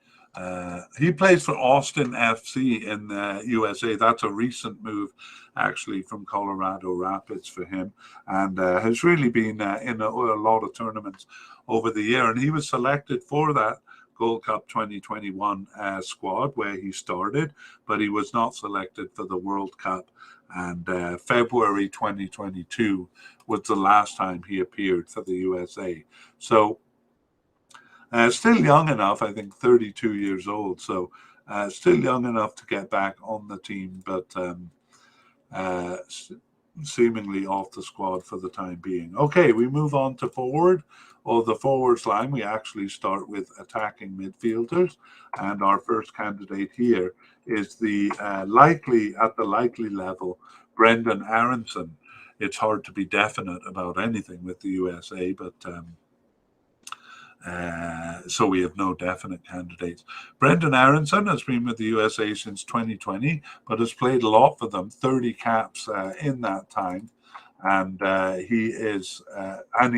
He plays for Austin FC in the USA. That's a recent move, actually, from Colorado Rapids for him, and has really been in a lot of tournaments over the year. And he was selected for that Gold Cup 2021 squad where he started, but he was not selected for the World Cup. And February 2022 was the last time he appeared for the USA. So still young enough, I think 32 years old, so still young enough to get back on the team, but seemingly off the squad for the time being. Okay, we move on to forward, or the forwards line. We actually start with attacking midfielders, and our first candidate here is the likely level, Brendan Aronson. It's hard to be definite about anything with the USA, but So we have no definite candidates. Brendan Aronson has been with the USA since 2020, but has played a lot for them, 30 caps in that time. And he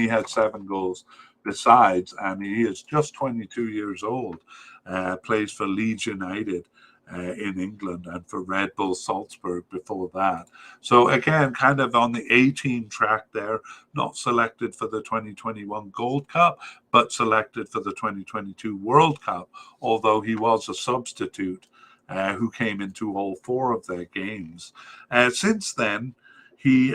had 7 goals besides, and he is just 22 years old, plays for Leeds United in England and for Red Bull Salzburg before that. So again, kind of on the 18 track there, not selected for the 2021 Gold Cup, but selected for the 2022 World Cup, although he was a substitute who came into all 4 of their games. Since then, he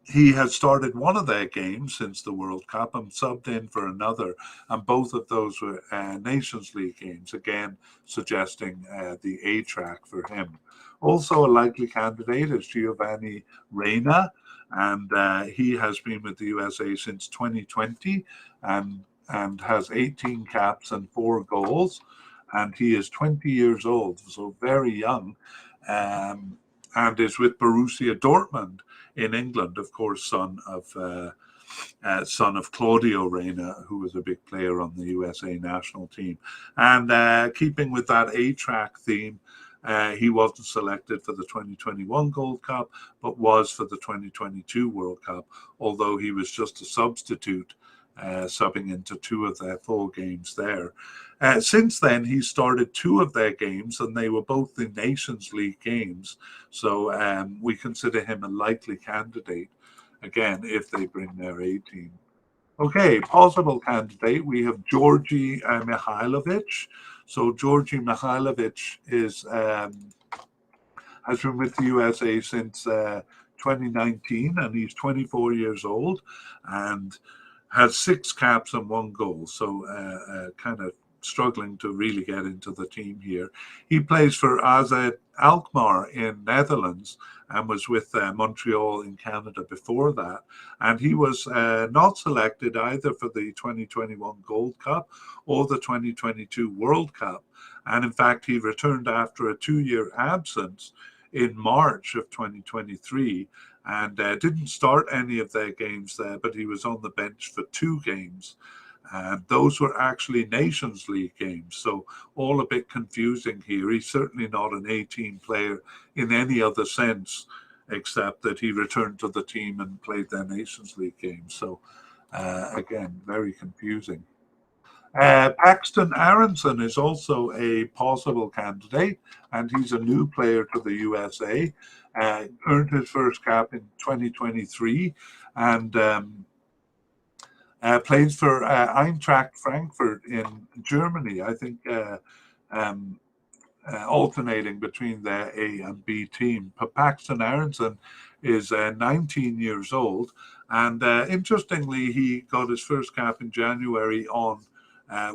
he has started one of their games since the World Cup and subbed in for another, and both of those were Nations League games, again suggesting the A track for him. Also, a likely candidate is Giovanni Reyna, and he has been with the USA since 2020 and has 18 caps and 4 goals, and he is 20 years old, so very young, and is with Borussia Dortmund in England, of course, son of Claudio Reyna, who was a big player on the USA national team. And keeping with that A-track theme, he wasn't selected for the 2021 Gold Cup, but was for the 2022 World Cup, although he was just a substitute, subbing into 2 of their full games there. Since then, he started 2 of their games, and they were both the Nations League games. So we consider him a likely candidate, again, if they bring their A team. Okay, possible candidate. We have Georgi Mihailovic. So Georgi Mihailovic has been with the USA since 2019, and he's 24 years old and has 6 caps and 1 goal. So kind of struggling to really get into the team here. He plays for AZ Alkmaar in Netherlands and was with Montreal in Canada before that. And he was not selected either for the 2021 Gold Cup or the 2022 World Cup. And in fact, he returned after a 2-year absence in March of 2023 and didn't start any of their games there, but he was on the bench for 2 games. And those were actually Nations League games, so all a bit confusing here. He's certainly not an 18 player in any other sense, except that he returned to the team and played their Nations League games. So again, very confusing. Paxton Aronson is also a possible candidate, and he's a new player to the USA. Earned his first cap in 2023, and plays for Eintracht Frankfurt in Germany, I think, alternating between their A and B team. Paxton Aronson is 19 years old, and interestingly, he got his first cap in January on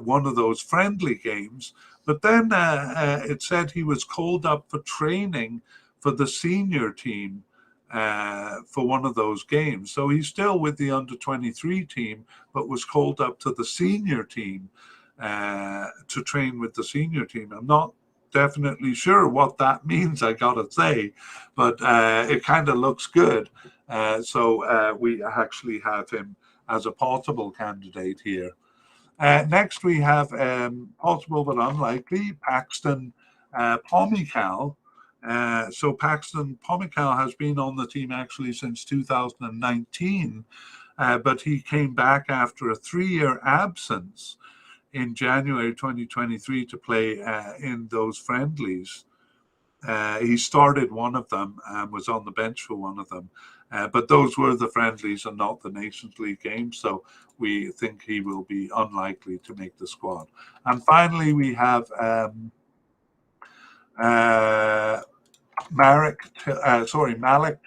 one of those friendly games, but then it said he was called up for training for the senior team for one of those games. So he's still with the under-23 team, but was called up to the senior team to train with the senior team. I'm not definitely sure what that means, I gotta say, but it kind of looks good. So we actually have him as a possible candidate here. Next, we have possible but unlikely Paxton Pomykal. So Paxton Pomykal has been on the team actually since 2019, but he came back after a 3-year absence in January 2023 to play in those friendlies. He started one of them and was on the bench for one of them. But those were the friendlies and not the Nations League games, so we think he will be unlikely to make the squad. And finally, we have Malik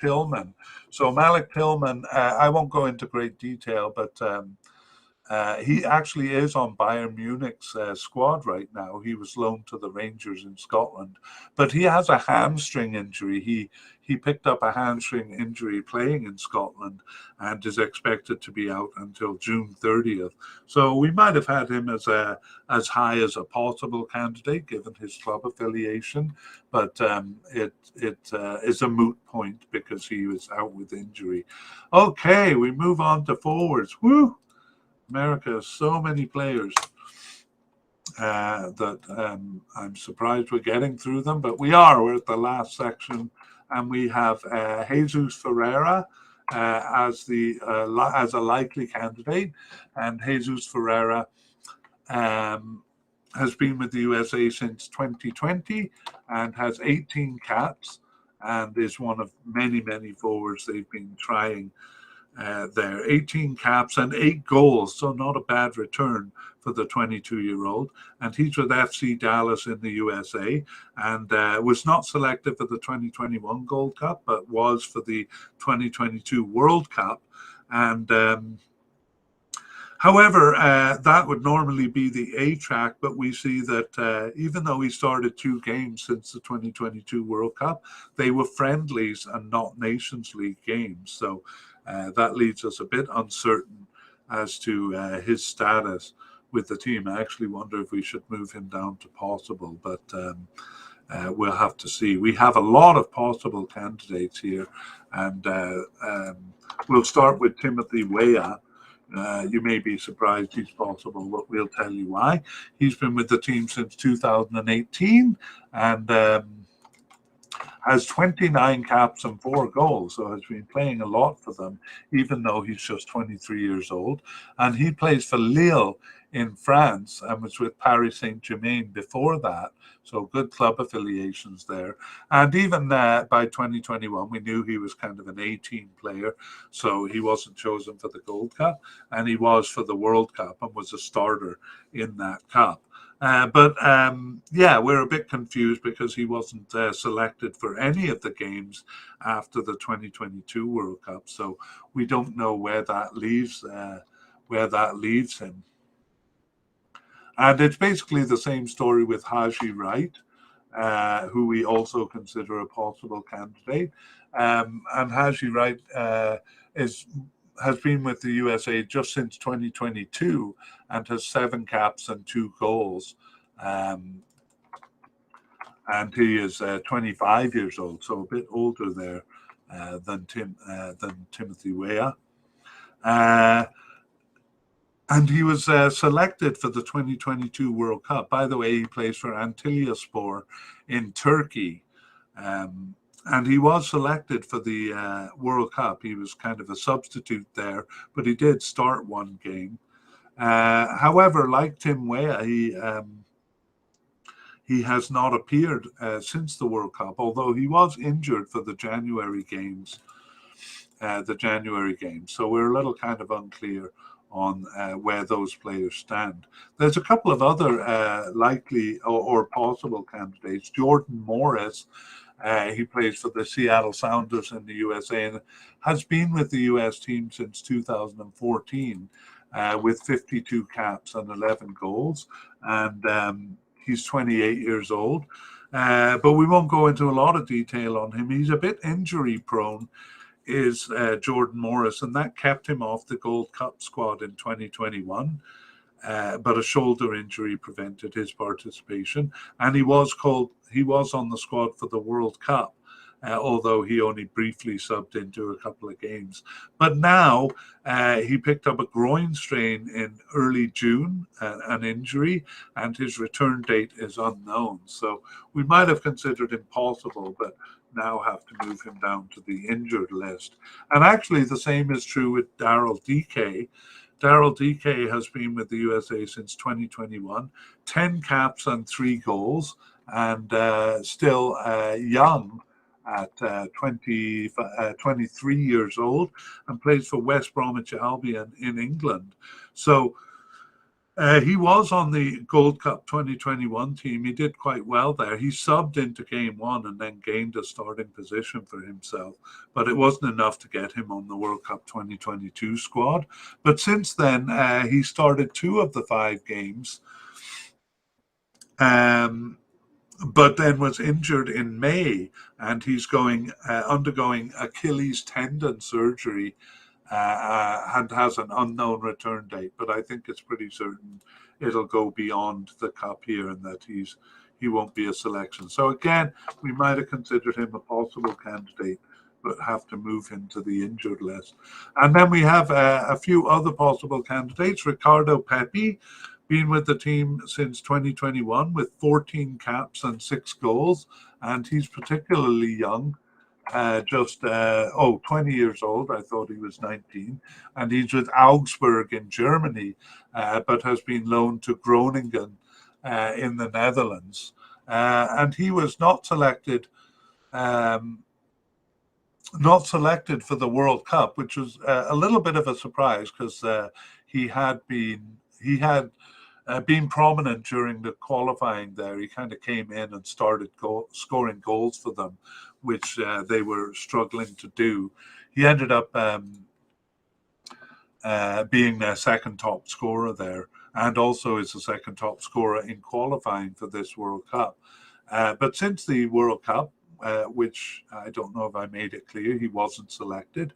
Tillman. So Malik Tillman, I won't go into great detail, but he actually is on Bayern Munich's squad right now. He was loaned to the Rangers in Scotland, but he has a hamstring injury. He picked up a hamstring injury playing in Scotland and is expected to be out until June 30th. So we might have had him as high as a possible candidate given his club affiliation, but it is a moot point because he was out with injury. Okay, we move on to forwards. Woo! America has so many players that I'm surprised we're getting through them, but we are. We're at the last section, and we have Jesus Ferreira as a likely candidate, and Jesus Ferreira has been with the USA since 2020 and has 18 caps and is one of many, many forwards they've been trying there. 18 caps and 8 goals, so not a bad return for the 22-year-old. And he's with FC Dallas in the USA and was not selected for the 2021 Gold Cup, but was for the 2022 World Cup. And however, that would normally be the A track, but we see that even though he started 2 games since the 2022 World Cup, they were friendlies and not Nations League games. So that leaves us a bit uncertain as to his status with the team. I actually wonder if we should move him down to possible, but we'll have to see. We have a lot of possible candidates here, and we'll start with Timothy Weah. You may be surprised he's possible, but we'll tell you why. He's been with the team since 2018 and has 29 caps and 4 goals, so has been playing a lot for them, even though he's just 23 years old. And he plays for Lille in France and was with Paris Saint-Germain before that, so good club affiliations there. And even by 2021, we knew he was kind of an A-team player, so he wasn't chosen for the Gold Cup, and he was for the World Cup and was a starter in that cup. But we're a bit confused because he wasn't selected for any of the games after the 2022 World Cup. So we don't know where that leaves him. And it's basically the same story with Haji Wright, who we also consider a possible candidate. And Haji Wright has been with the USA just since 2022 and has 7 caps and 2 goals. And he is 25 years old, so a bit older there than Timothy Weah. And he was selected for the 2022 World Cup. By the way, he plays for Antalyaspor in Turkey. And he was selected for the World Cup. He was kind of a substitute there, but he did start 1 game. However, like Tim Weah, he has not appeared since the World Cup, although he was injured for the January games. So we're a little kind of unclear on where those players stand. There's a couple of other likely or possible candidates. Jordan Morris, he plays for the Seattle Sounders in the USA and has been with the US team since 2014 with 52 caps and 11 goals. And he's 28 years old. But we won't go into a lot of detail on him. He's a bit injury prone, is Jordan Morris, and that kept him off the Gold Cup squad in 2021. But a shoulder injury prevented his participation, and he was on the squad for the World Cup, although he only briefly subbed into a couple of games. But now he picked up a groin strain in early June, an injury, and his return date is unknown. So we might have considered him possible, but now have to move him down to the injured list. And actually the same is true with Daryl Dike. Daryl Dike has been with the USA since 2021, 10 caps and 3 goals, and still young at 23 years old, and plays for West Bromwich Albion in England. So he was on the Gold Cup 2021 team. He did quite well there. He subbed into game 1 and then gained a starting position for himself, but it wasn't enough to get him on the World Cup 2022 squad. But since then, he started 2 of the 5 games, but then was injured in May, and he's undergoing Achilles tendon surgery and has an unknown return date, but I think it's pretty certain it'll go beyond the cup here and that he won't be a selection. So again, we might have considered him a possible candidate but have to move him to the injured list. And then we have a few other possible candidates. Ricardo Pepi, been with the team since 2021 with 14 caps and 6 goals, and he's particularly young. 20 years old. I thought he was 19. And he's with Augsburg in Germany, but has been loaned to Groningen in the Netherlands. And he was not selected for the World Cup, which was a little bit of a surprise because he had been prominent during the qualifying there. He kind of came in and started scoring goals for them, which they were struggling to do. He ended up being their second top scorer there, and also is the second top scorer in qualifying for this World Cup. But since the World Cup, which I don't know if I made it clear, he wasn't selected.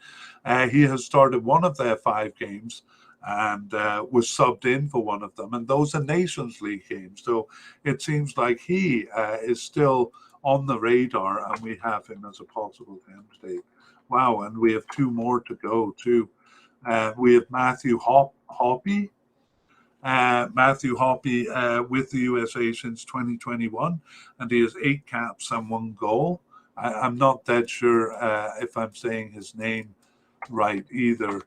He has started one of their 5 games and was subbed in for one of them, and those are Nations League games. So it seems like he is still on the radar, and we have him as a possible candidate. Wow, and we have 2 more to go too. We have Matthew Hoppe. Matthew Hoppe with the USA since 2021, and he has 8 caps and 1 goal. I'm not dead sure if I'm saying his name right either.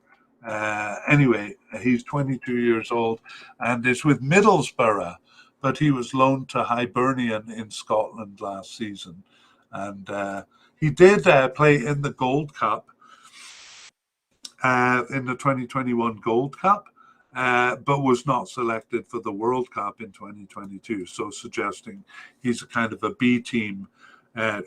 Anyway, he's 22 years old and is with Middlesbrough, but he was loaned to Hibernian in Scotland last season. And he did play in the Gold Cup, in the 2021 Gold Cup, but was not selected for the World Cup in 2022. So suggesting he's a kind of a B team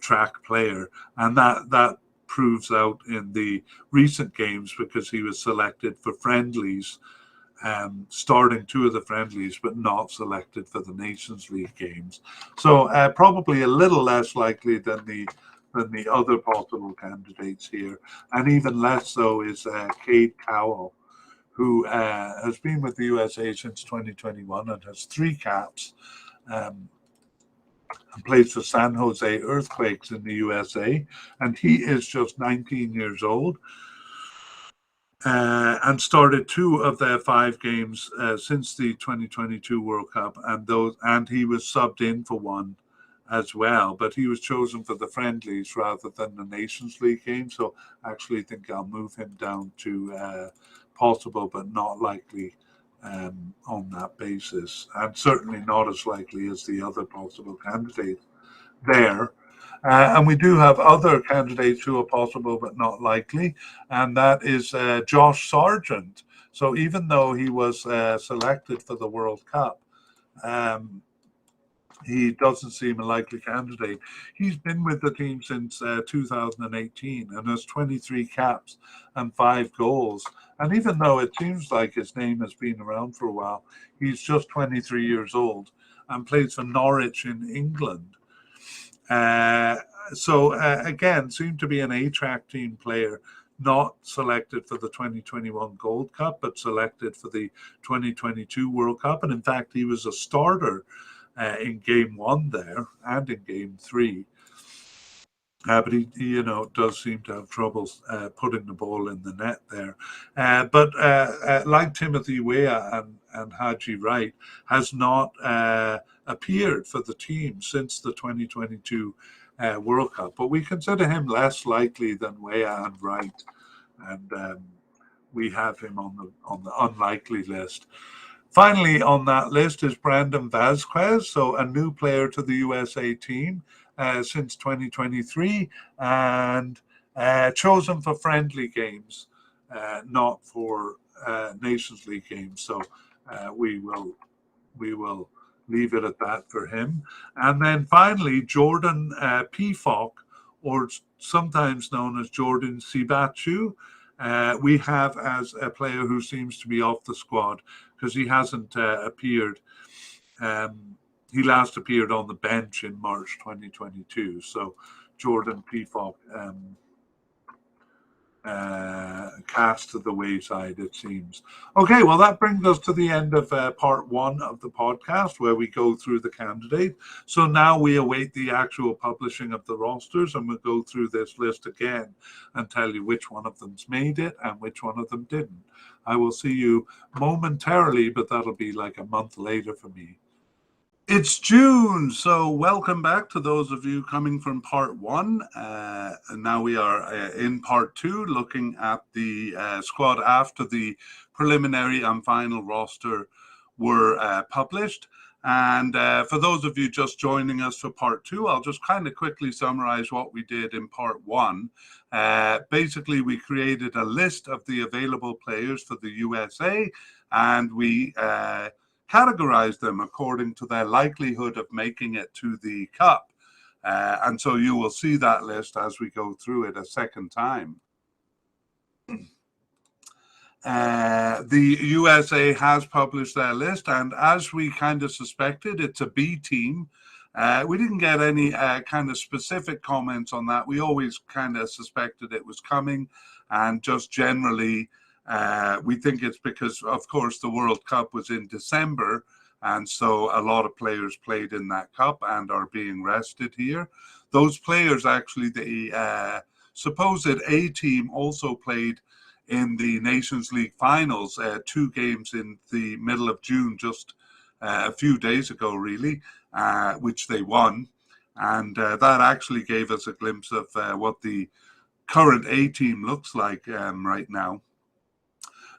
track player. And that proves out in the recent games because he was selected for friendlies, starting 2 of the friendlies, but not selected for the Nations League games. So probably a little less likely than the other possible candidates here, and even less so is Cade Cowell, who has been with the USA since 2021 and has 3 caps, and plays for San Jose Earthquakes in the USA, and he is just 19 years old. And started 2 of their 5 games since the 2022 World Cup, and he was subbed in for 1 as well, but he was chosen for the friendlies rather than the Nations League game. So I actually think I'll move him down to possible but not likely on that basis, and certainly not as likely as the other possible candidate there. And we do have other candidates who are possible but not likely, and that is Josh Sargent. So even though he was selected for the World Cup, he doesn't seem a likely candidate. He's been with the team since 2018 and has 23 caps and 5 goals. And even though it seems like his name has been around for a while, he's just 23 years old and plays for Norwich in England. Again, seemed to be an A-track team player, not selected for the 2021 Gold Cup, but selected for the 2022 World Cup. And in fact, he was a starter in game 1 there and in game 3. But he does seem to have troubles putting the ball in the net there. But like Timothy Weah and Haji Wright, has not appeared for the team since the 2022 World Cup. But we consider him less likely than Weah and Wright, and we have him on the unlikely list. Finally on that list is Brandon Vasquez, so a new player to the USA team since 2023, and chosen for friendly games, not for Nations League games. So we will leave it at that for him. And then finally, Jordan Pefok, or sometimes known as Jordan Sibachu, we have as a player who seems to be off the squad because he hasn't appeared. He last appeared on the bench in March 2022. So Jordan Pefok cast to the wayside, it seems. Okay, well, that brings us to the end of part one of the podcast, where we go through the candidate. So now we await the actual publishing of the rosters, and we'll go through this list again and tell you which one of them's made it and which one of them didn't. I will see you momentarily, but that'll be like a month later for me. It's June, so welcome back to those of you coming from part one. And now we are in part two, looking at the squad after the preliminary and final roster were published. And for those of you just joining us for part two, I'll just kind of quickly summarize what we did in part one. Basically, we created a list of the available players for the USA, and we categorize them according to their likelihood of making it to the cup. And so you will see that list as we go through it a second time. The USA has published their list, and as we kind of suspected, it's a B team. We didn't get any kind of specific comments on that. We always kind of suspected it was coming, and just generally, we think it's because, of course, the World Cup was in December, and so a lot of players played in that cup and are being rested here. Those players, actually, the supposed A team also played in the Nations League finals, 2 games in the middle of June, just a few days ago, really, which they won. And that actually gave us a glimpse of what the current A team looks like right now.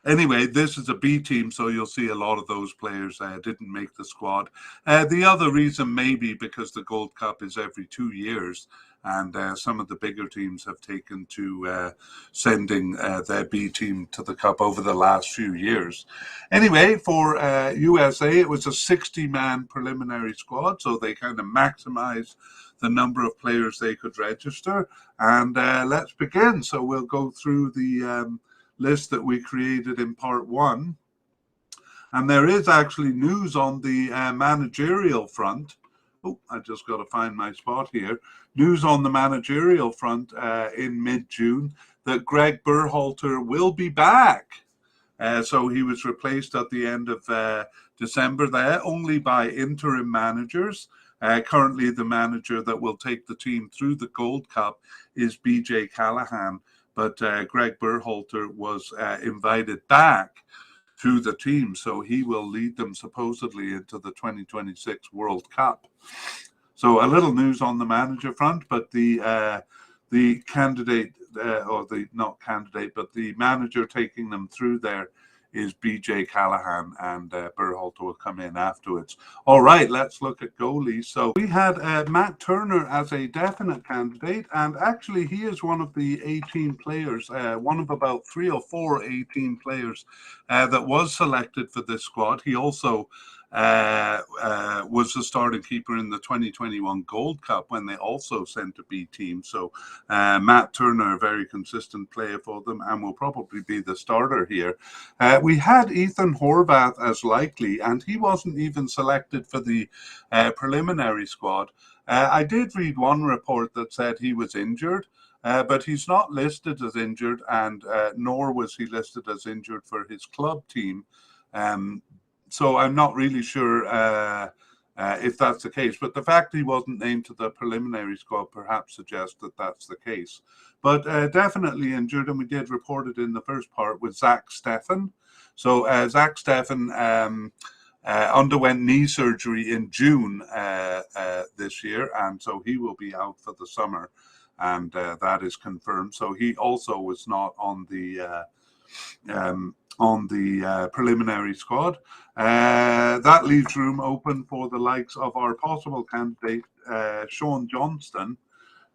Anyway, this is a B team, so you'll see a lot of those players didn't make the squad. The other reason may be because the Gold Cup is every 2 years, and some of the bigger teams have taken to sending their B team to the Cup over the last few years. Anyway, for USA, it was a 60-man preliminary squad, so they kind of maximized the number of players they could register. And let's begin. So we'll go through the list that we created in part one. And there is actually news on the managerial front. Oh, I just got to find my spot here. News on the managerial front in mid-June that Greg Berhalter will be back. So he was replaced at the end of December there, only by interim managers. Currently, the manager that will take the team through the Gold Cup is BJ Callahan. But Greg Berhalter was invited back to the team, so he will lead them supposedly into the 2026 World Cup. So a little news on the manager front, but the candidate, or the not candidate, but the manager taking them through there is BJ Callahan, and Berhalter will come in afterwards. All right, let's look at goalies. So we had Matt Turner as a definite candidate, and actually he is one of the 18 players, one of about 3 or 4 18 players that was selected for this squad. He also was the starting keeper in the 2021 Gold Cup when they also sent a B team. So Matt Turner, a very consistent player for them, and will probably be the starter here. We had Ethan Horvath as likely, and he wasn't even selected for the preliminary squad. I did read one report that said he was injured, but he's not listed as injured, and nor was he listed as injured for his club team. So I'm not really sure if that's the case, but the fact he wasn't named to the preliminary squad perhaps suggests that that's the case. But definitely injured, and we did report it in the first part with Zach Steffen. So Zach Steffen underwent knee surgery in June this year, and so he will be out for the summer, and that is confirmed. So he also was not on the preliminary squad. That leaves room open for the likes of our possible candidate, Sean Johnston.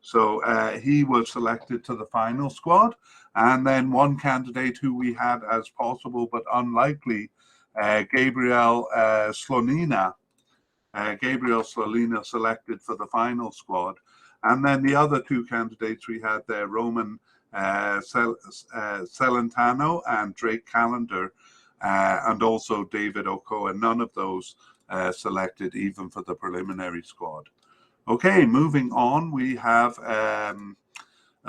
So he was selected to the final squad. And then one candidate who we had as possible but unlikely, Gabriel Slonina. Gabriel Slonina selected for the final squad. And then the other 2 candidates we had there, Roman Celentano and Drake Callender, and also David Okoa. None of those selected even for the preliminary squad. Okay, moving on, we have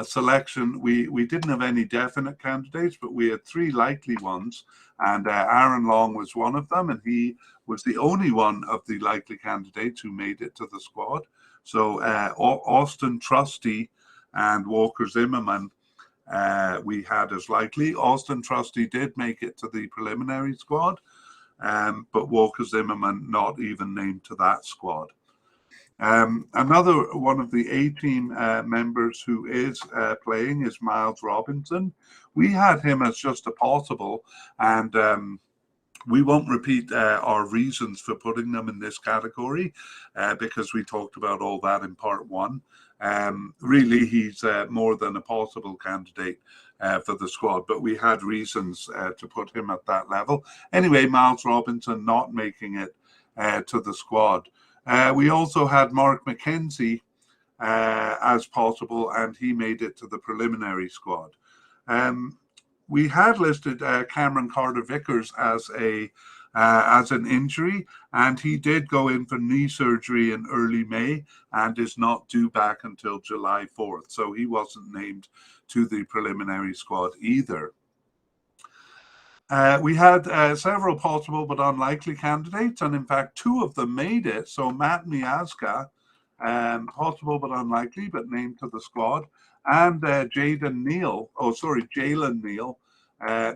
a selection. We didn't have any definite candidates, but we had three likely ones, and Aaron Long was one of them, and he was the only one of the likely candidates who made it to the squad. So Austin Trusty and Walker Zimmerman we had as likely. Austin Trusty did make it to the preliminary squad, but Walker Zimmerman not even named to that squad. Another one of the A-team members who is playing is Miles Robinson. We had him as just a possible, and we won't repeat our reasons for putting them in this category because we talked about all that in part one. Really, he's more than a possible candidate for the squad, but we had reasons to put him at that level. Anyway, Miles Robinson not making it to the squad. We also had Mark McKenzie as possible, and he made it to the preliminary squad. We had listed Cameron Carter-Vickers as an injury, and he did go in for knee surgery in early May and is not due back until July 4th. So he wasn't named to the preliminary squad either. We had several possible but unlikely candidates, and in fact, two of them made it. So Matt Miazga, possible but unlikely, but named to the squad, and Jalen Neal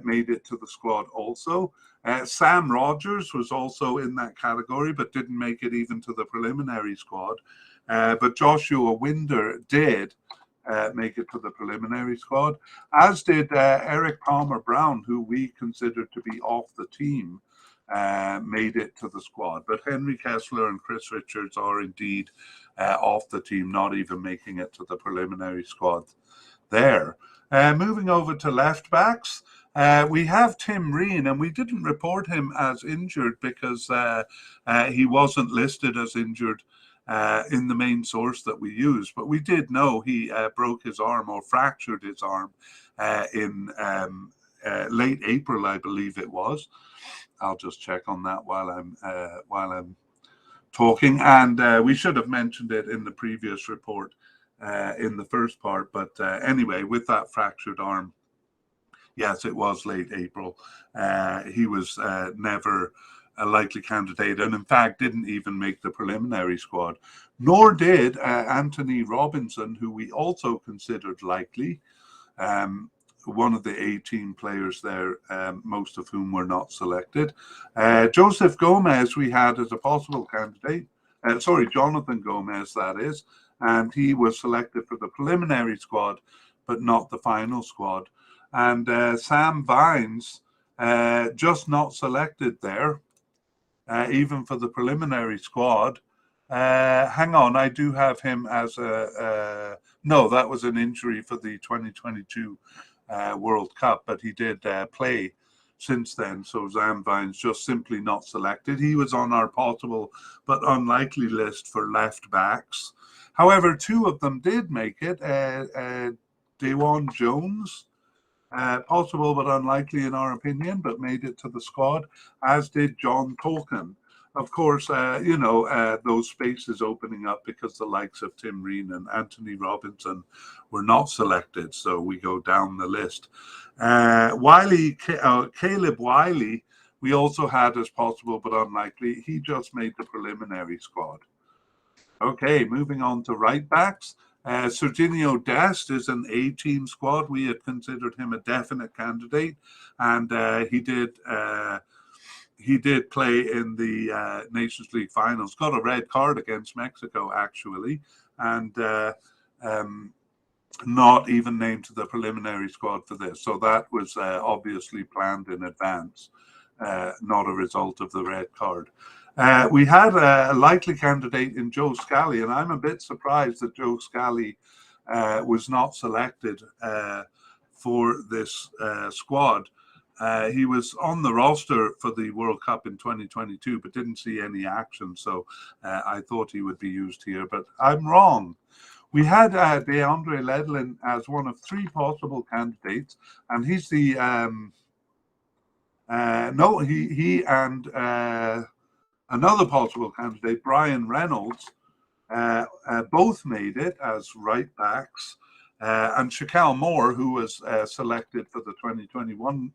made it to the squad also. Sam Rogers was also in that category, but didn't make it even to the preliminary squad. But Joshua Winder did make it to the preliminary squad, as did Eric Palmer-Brown, who we considered to be off the team, made it to the squad. But Henry Kessler and Chris Richards are indeed off the team, not even making it to the preliminary squad there. Moving over to left backs, we have Tim Reen, and we didn't report him as injured because he wasn't listed as injured in the main source that we use, but we did know he broke his arm or fractured his arm in late April, I believe it was. I'll just check on that while I'm talking, and we should have mentioned it in the previous report in the first part, but anyway, with that fractured arm, yes, it was late April. He was never a likely candidate, and in fact didn't even make the preliminary squad, nor did Anthony Robinson, who we also considered likely, one of the A-team players there, most of whom were not selected. Joseph Gomez we had as a possible candidate, Jonathan Gomez that is, and he was selected for the preliminary squad but not the final squad. And Sam Vines just not selected there, even for the preliminary squad. Hang on, I do have him as no, that was an injury for the 2022 World Cup, but he did play since then. So Sam Vines just simply not selected. He was on our possible but unlikely list for left backs. However, two of them did make it. Dewan Jones, possible but unlikely in our opinion, but made it to the squad, as did John Tolkien. Of course, those spaces opening up because the likes of Tim Reen and Anthony Robinson were not selected, so we go down the list. Caleb Wiley, we also had as possible but unlikely. He just made the preliminary squad. Okay, moving on to right backs. Serginho Dest is an A-team squad. We had considered him a definite candidate, and he did play in the Nations League finals. Got a red card against Mexico, actually, and not even named to the preliminary squad for this. So that was obviously planned in advance, not a result of the red card. We had a likely candidate in Joe Scally, and I'm a bit surprised that Joe Scally was not selected for this squad. He was on the roster for the World Cup in 2022, but didn't see any action, so I thought he would be used here, but I'm wrong. We had DeAndre Ledlin as one of three possible candidates, and he's the he and another possible candidate, Brian Reynolds, both made it as right backs. And Shaquille Moore, who was selected for the 2021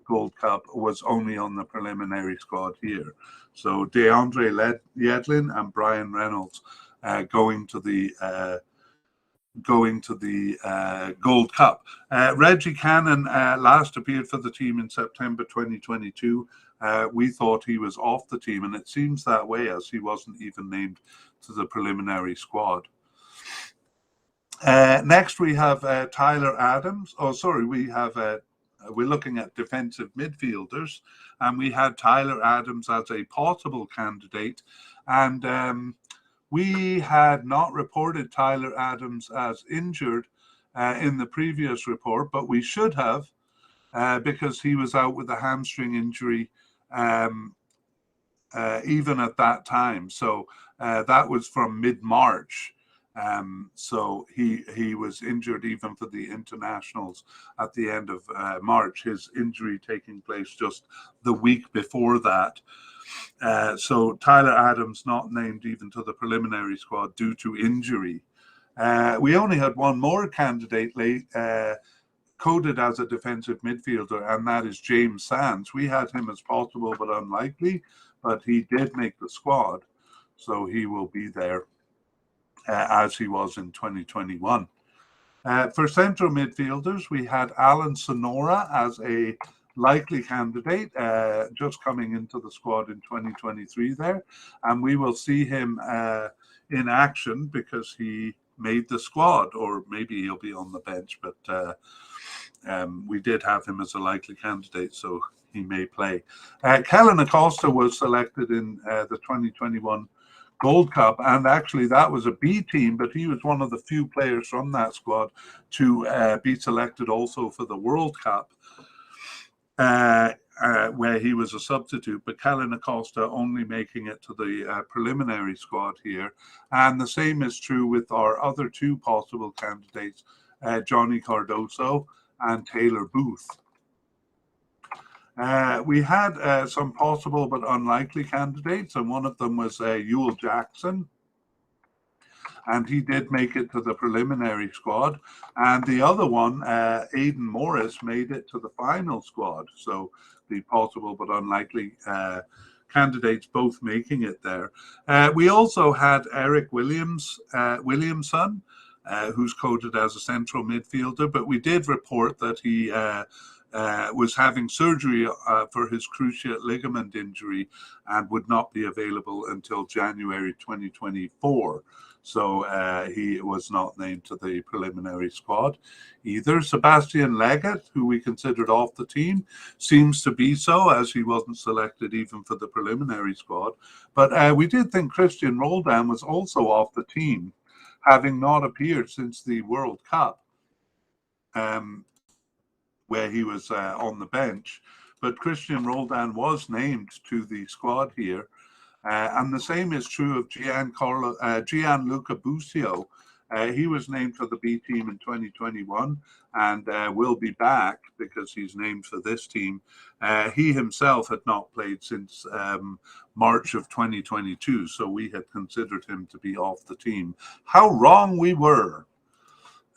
Gold Cup, was only on the preliminary squad here. So DeAndre Yedlin and Brian Reynolds going to the Gold Cup. Reggie Cannon last appeared for the team in September 2022. We thought he was off the team, and it seems that way, as he wasn't even named to the preliminary squad. Next, we have Tyler Adams. Oh, sorry, we're looking at defensive midfielders, and we had Tyler Adams as a possible candidate, and we had not reported Tyler Adams as injured in the previous report, but we should have, because he was out with a hamstring injury even at that time. So that was from mid-March. So he was injured even for the internationals at the end of March, his injury taking place just the week before that. So Tyler Adams not named even to the preliminary squad due to injury. We only had one more candidate coded as a defensive midfielder, and that is James Sands. We had him as possible but unlikely, but he did make the squad, so he will be there as he was in 2021. For central midfielders, we had Alan Sonora as a likely candidate, just coming into the squad in 2023 there, and we will see him in action because he made the squad, or maybe he'll be on the bench, but we did have him as a likely candidate, so he may play. Kellen Acosta was selected in the 2021 Gold Cup, and actually that was a B team, but he was one of the few players from that squad to be selected also for the World Cup, where he was a substitute, but Kellen Acosta only making it to the preliminary squad here. And the same is true with our other two possible candidates, Johnny Cardoso and Taylor Booth. We had some possible but unlikely candidates, and one of them was Ewell Jackson, and he did make it to the preliminary squad. And the other one, Aidan Morris, made it to the final squad. So the possible but unlikely candidates both making it there. We also had Eric Williamson, who's coded as a central midfielder, but we did report that he was having surgery for his cruciate ligament injury and would not be available until January 2024. So he was not named to the preliminary squad either. Sebastian Leggett, who we considered off the team, seems to be so, as he wasn't selected even for the preliminary squad. But we did think Christian Roldan was also off the team, having not appeared since the World Cup, where he was on the bench. But Christian Roldan was named to the squad here. And the same is true of Gianluca Busio. He was named for the B team in 2021 and will be back because he's named for this team. He himself had not played since March of 2022, so we had considered him to be off the team. How wrong we were.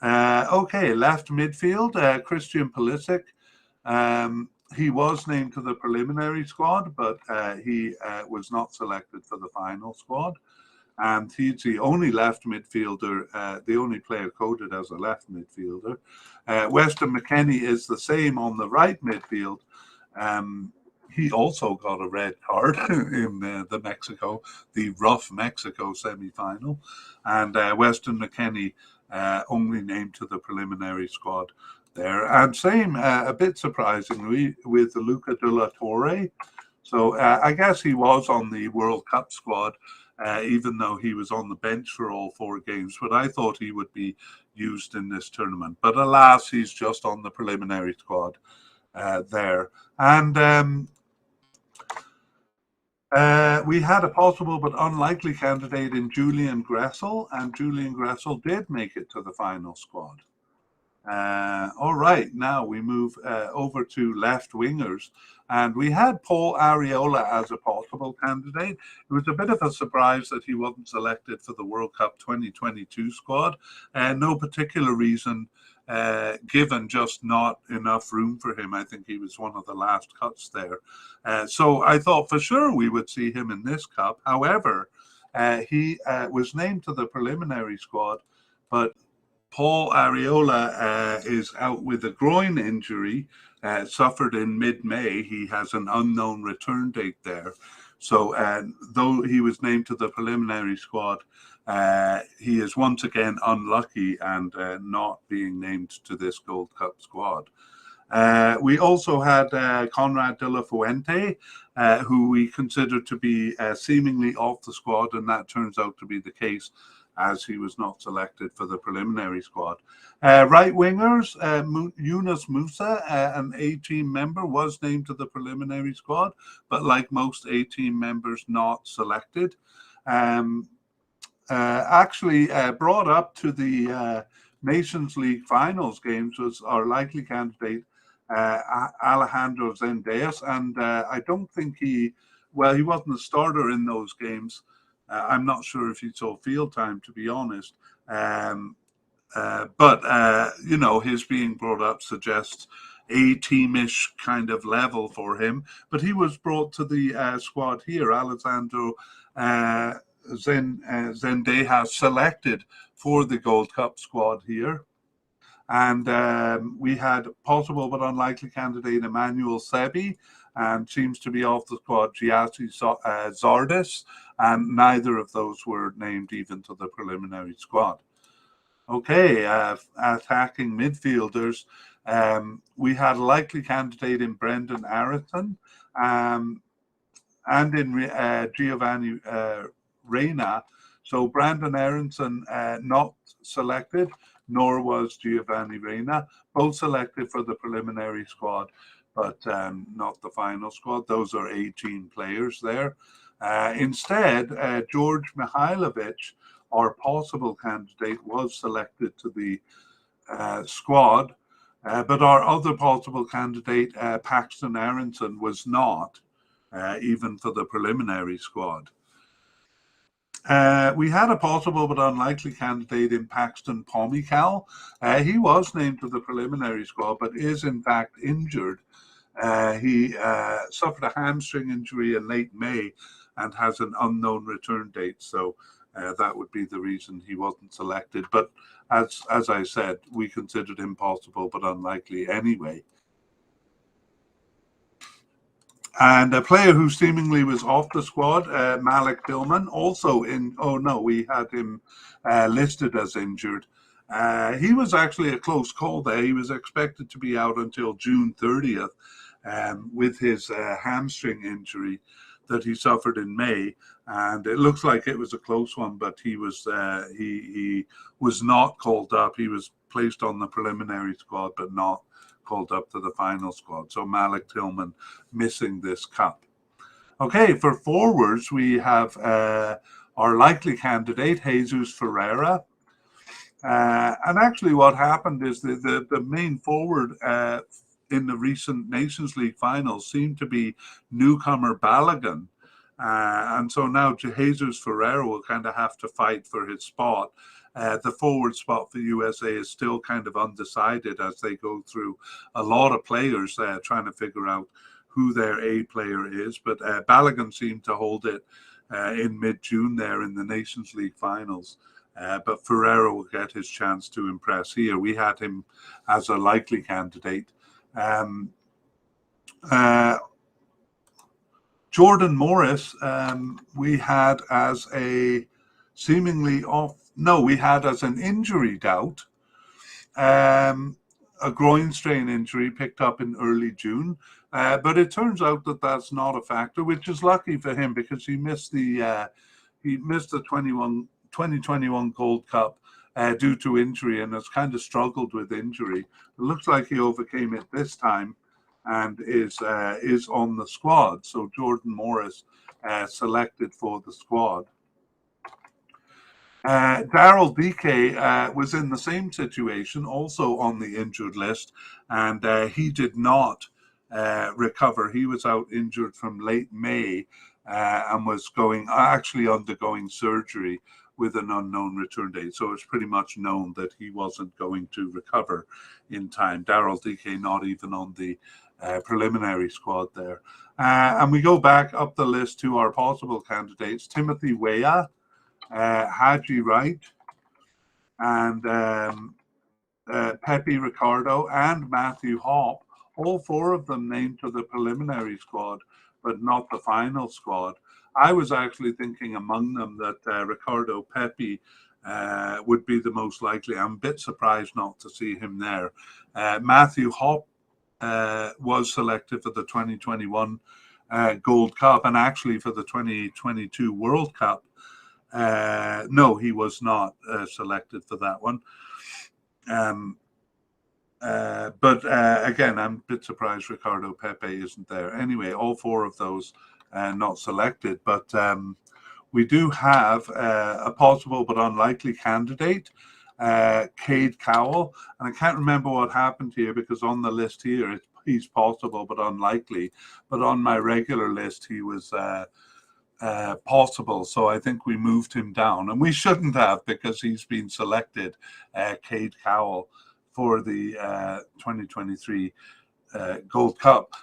Okay, left midfield, Christian Pulisic. He was named to the preliminary squad, but he was not selected for the final squad. And he's the only left midfielder, the only player coded as a left midfielder. Weston McKennie is the same on the right midfield. He also got a red card in the rough Mexico semi-final. And Weston McKennie only named to the preliminary squad there. And same, a bit surprisingly, with Luca de la Torre. So I guess he was on the World Cup squad, even though he was on the bench for all 4 games. But I thought he would be used in this tournament. But alas, he's just on the preliminary squad there. And we had a possible but unlikely candidate in Julian Gressel, and Julian Gressel did make it to the final squad. All right, now we move over to left wingers, and we had Paul Areola as a possible candidate. It was a bit of a surprise that he wasn't selected for the World Cup 2022 squad. No particular reason given, just not enough room for him. I think he was one of the last cuts there. So I thought for sure we would see him in this cup. However, he was named to the preliminary squad, but Paul Areola is out with a groin injury, suffered in mid-May. He has an unknown return date there. So though he was named to the preliminary squad, he is once again unlucky and not being named to this Gold Cup squad. We also had Conrad de la Fuente, who we considered to be seemingly off the squad, and that turns out to be the case, as he was not selected for the preliminary squad. Right wingers, Yunus Musa, an A-team member, was named to the preliminary squad, but like most A-team members, not selected. Actually brought up to the Nations League finals games was our likely candidate, Alejandro Zendejas, and I don't think he wasn't a starter in those games. I'm not sure if he saw field time, to be honest. But you know, his being brought up suggests a teamish kind of level for him. But he was brought to the squad here. Alessandro Zendejas selected for the Gold Cup squad here. And we had possible but unlikely candidate Emmanuel Sebi, and seems to be off the squad Giassi Zardes, and neither of those were named even to the preliminary squad. Okay, attacking midfielders, we had a likely candidate in Brendan Aronson, and in Giovanni Reina. So Brandon Aronson not selected, nor was Giovanni Reina. Both selected for the preliminary squad, but not the final squad. Those are 18 players there. Instead, George Mihailovic, our possible candidate, was selected to the squad, but our other possible candidate, Paxton Aronson, was not, even for the preliminary squad. We had a possible but unlikely candidate in Paxton Pomykal. He was named to the preliminary squad, but is in fact injured. He suffered a hamstring injury in late May and has an unknown return date. So that would be the reason he wasn't selected. But as I said, we considered him possible but unlikely anyway. And a player who seemingly was off the squad, Malik Tillman, also in. Oh no, we had him listed as injured. He was actually a close call there. He was expected to be out until June 30th with his hamstring injury that he suffered in May, and it looks like it was a close one. But he was not called up. He was placed on the preliminary squad, but not called up to the final squad. So Malik Tillman missing this cup. Okay, for forwards, we have our likely candidate, Jesus Ferreira. And actually what happened is the main forward in the recent Nations League finals seemed to be newcomer Balogun. And so now Jesus Ferreira will kind of have to fight for his spot. The forward spot for USA is still kind of undecided as they go through a lot of players trying to figure out who their A player is. But Balogun seemed to hold it in mid-June there in the Nations League finals. But Ferreira will get his chance to impress here. We had him as a likely candidate. Jordan Morris, we had as a seemingly off. No, we had as an injury doubt, a groin strain injury picked up in early June. But it turns out that that's not a factor, which is lucky for him because he missed the 2021 Gold Cup due to injury and has kind of struggled with injury. It looks like he overcame it this time and is on the squad. So Jordan Morris selected for the squad. Daryl DK was in the same situation, also on the injured list, and he did not recover. He was out injured from late May and was actually undergoing surgery with an unknown return date. So it's pretty much known that he wasn't going to recover in time. Daryl DK not even on the preliminary squad there. And we go back up the list to our possible candidates: Timothy Weah, Haji Wright, and Pepe Ricardo, and Matthew Hopp, all four of them named to the preliminary squad, but not the final squad. I was actually thinking among them that Ricardo Pepe would be the most likely. I'm a bit surprised not to see him there. Matthew Hopp was selected for the 2021 Gold Cup, and actually for the 2022 World Cup. No, he was not selected for that one. But again, I'm a bit surprised Ricardo Pepe isn't there. Anyway, all four of those not selected. But we do have a possible but unlikely candidate, Cade Cowell. And I can't remember what happened here, because on the list here, he's possible but unlikely. But on my regular list, he was possible, so I think we moved him down, and we shouldn't have, because he's been selected, Cade Cowell, for the 2023 Gold Cup.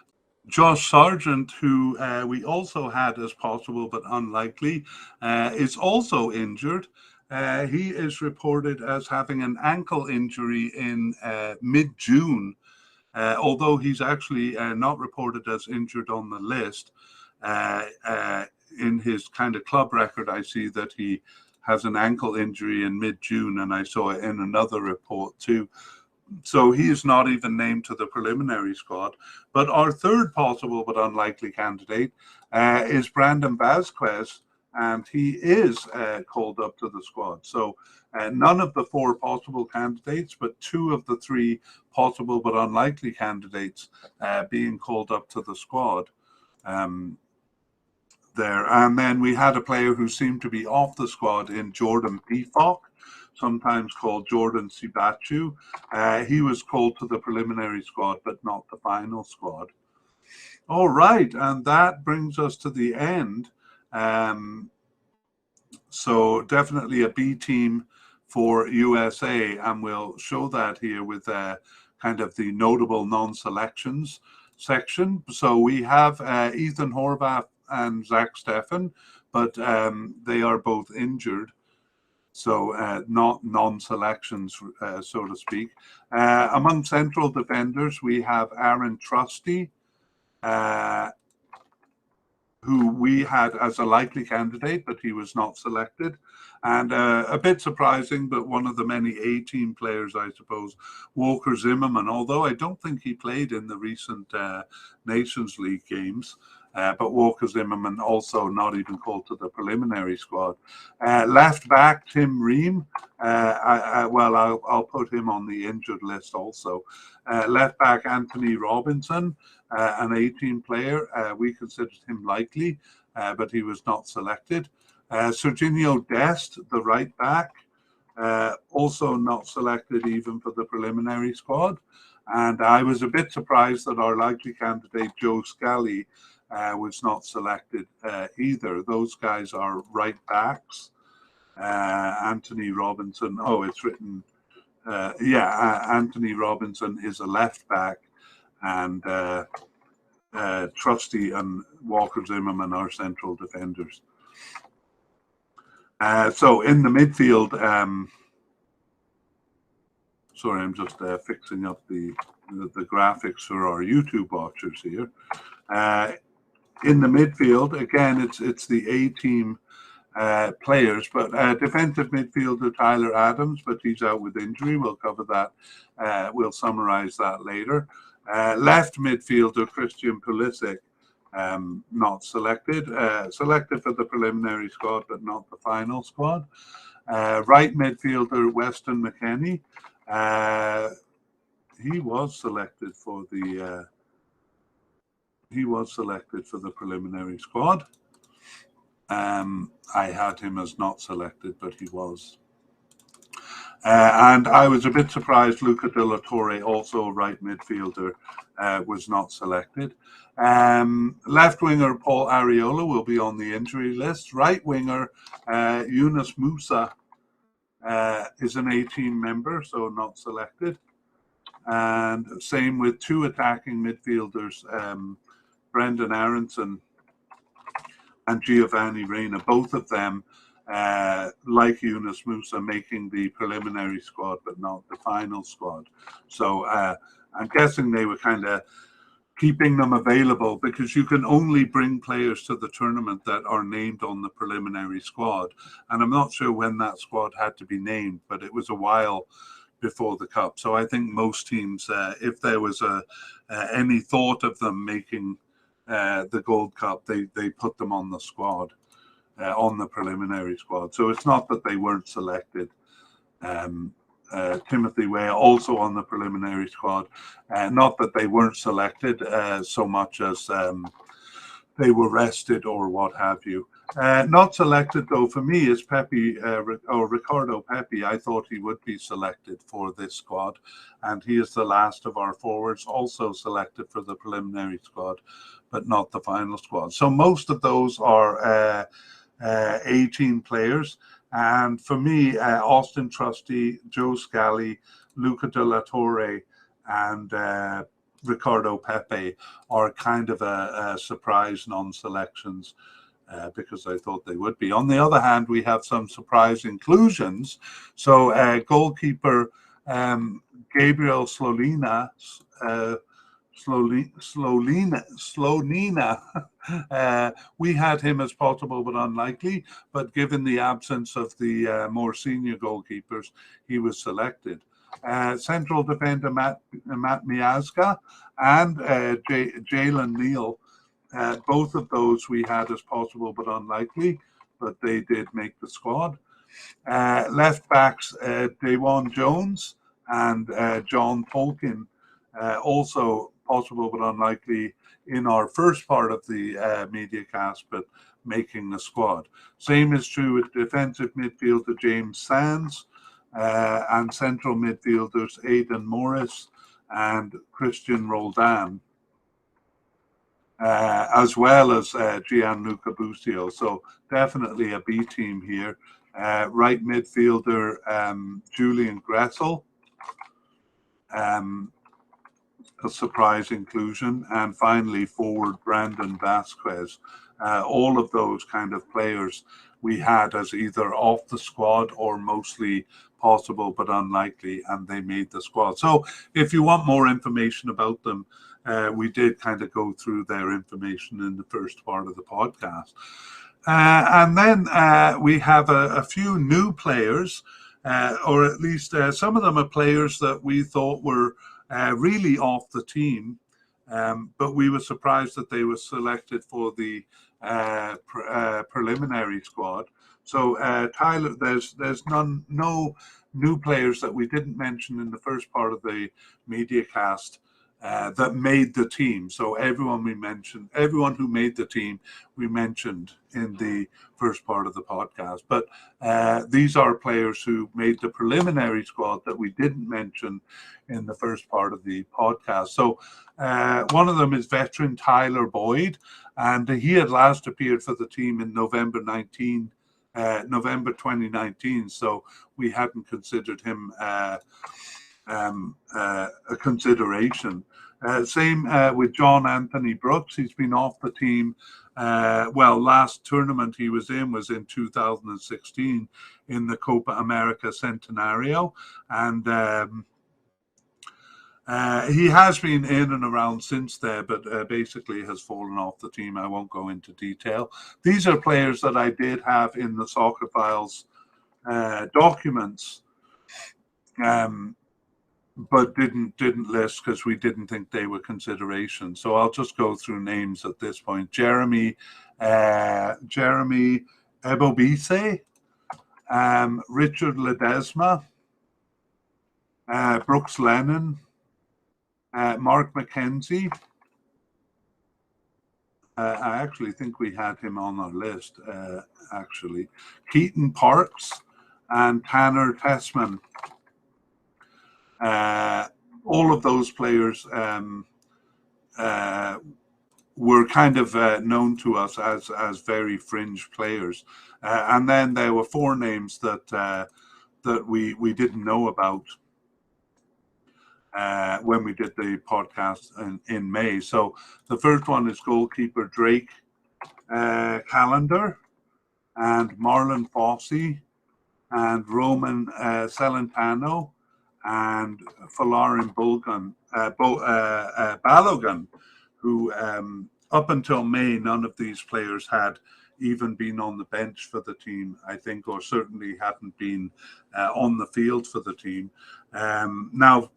Josh Sargent, who we also had as possible but unlikely, is also injured. He is reported as having an ankle injury in mid-June, although he's actually not reported as injured on the list. In his kind of club record, I see that he has an ankle injury in mid-June, and I saw it in another report too. So he is not even named to the preliminary squad. But our third possible but unlikely candidate is Brandon Vazquez, and he is called up to the squad. So none of the four possible candidates, but two of the three possible but unlikely candidates being called up to the squad. There. And then we had a player who seemed to be off the squad in Jordan Pefok, sometimes called Jordan Sibachu. He was called to the preliminary squad, but not the final squad. All right, and that brings us to the end. So definitely a B team for USA, and we'll show that here with kind of the notable non-selections section. So we have Ethan Horvath and Zach Steffen, but they are both injured, so not non-selections, so to speak. Among central defenders, we have Aaron Trusty, who we had as a likely candidate, but he was not selected. And a bit surprising, but one of the many A-team players, I suppose, Walker Zimmerman, although I don't think he played in the recent Nations League games. But Walker Zimmerman also not even called to the preliminary squad. Left back, Tim Ream. I'll put him on the injured list also. Left back, Anthony Robinson, an 18 player. We considered him likely, but he was not selected. Serginho Dest, the right back, also not selected even for the preliminary squad. And I was a bit surprised that our likely candidate, Joe Scally, was not selected either. Those guys are right backs. Anthony Robinson, it's written, Anthony Robinson is a left back, and Trusty and Walker Zimmerman are central defenders. So in the midfield, sorry, I'm just fixing up the graphics for our YouTube watchers here. In the midfield, again, it's the A-team players, but defensive midfielder Tyler Adams, but he's out with injury. We'll cover that. We'll summarize that later. Left midfielder Christian Pulisic, not selected. Selected for the preliminary squad, but not the final squad. Right midfielder Weston McKennie. He was selected for the preliminary squad. I had him as not selected, but he was. And I was a bit surprised Luca de la Torre, also right midfielder, was not selected. Left winger Paul Areola will be on the injury list. Right winger Yunus Musa is an A-team member, so not selected. And same with two attacking midfielders, Brendan Aronson and Giovanni Reina, both of them, like Yunus Musa, making the preliminary squad, but not the final squad. So I'm guessing they were kind of keeping them available because you can only bring players to the tournament that are named on the preliminary squad. And I'm not sure when that squad had to be named, but it was a while before the Cup. So I think most teams, if there was any thought of them making the Gold Cup, they put them on the squad, on the preliminary squad. So it's not that they weren't selected. Timothy Weah also on the preliminary squad. Not that they weren't selected so much as they were rested or what have you. Not selected though for me is Pepe or Ricardo Pepi. I thought he would be selected for this squad, and he is the last of our forwards, also selected for the preliminary squad, but not the final squad. So most of those are 18 players. And for me, Austin Trusty, Joe Scally, Luca de la Torre, and Ricardo Pepi are kind of a surprise non-selections because I thought they would be. On the other hand, we have some surprise inclusions. So goalkeeper Gabriel Slonina, we had him as possible but unlikely, but given the absence of the more senior goalkeepers, he was selected. Central defender Matt Miazga and Jalen Neal, both of those we had as possible but unlikely, but they did make the squad. Left backs Dewan Jones and John Tolkien, also possible but unlikely in our first part of the media cast, but making the squad. Same is true with defensive midfielder James Sands and central midfielders Aidan Morris and Christian Roldan, as well as Gianluca Busio. So definitely a B team here. Right midfielder Julian Gressel, a surprise inclusion, and finally forward Brandon Vasquez. All of those kind of players we had as either off the squad or mostly possible but unlikely, and they made the squad. So if you want more information about them, we did kind of go through their information in the first part of the podcast. And then we have a few new players, or at least some of them are players that we thought were really off the team, but we were surprised that they were selected for the preliminary squad. So Tyler, there's no new players that we didn't mention in the first part of the media cast that made the team. So everyone who made the team, we mentioned in the first part of the podcast. But these are players who made the preliminary squad that we didn't mention in the first part of the podcast. So one of them is veteran Tyler Boyd, and he had last appeared for the team in November 2019. So we hadn't considered him a consideration. Same with John Anthony Brooks. He's been off the team. Last tournament he was in 2016 in the Copa America Centenario, and he has been in and around since there, but basically has fallen off the team. I won't go into detail. These are players that I did have in the Soccer Files documents, but didn't list because we didn't think they were consideration. So I'll just go through names at this point. Jeremy Ebobise, Richard Ledesma, Brooks Lennon, Mark McKenzie, I actually think we had him on our list, actually. Keaton Parks and Tanner Tessman. All of those players were kind of known to us as very fringe players. And then there were four names that we didn't know about when we did the podcast in May. So the first one is goalkeeper Drake Callender and Marlon Fossey and Roman Celentano and Folarin Balogun, who up until May, none of these players had even been on the bench for the team, I think, or certainly hadn't been on the field for the team. Now,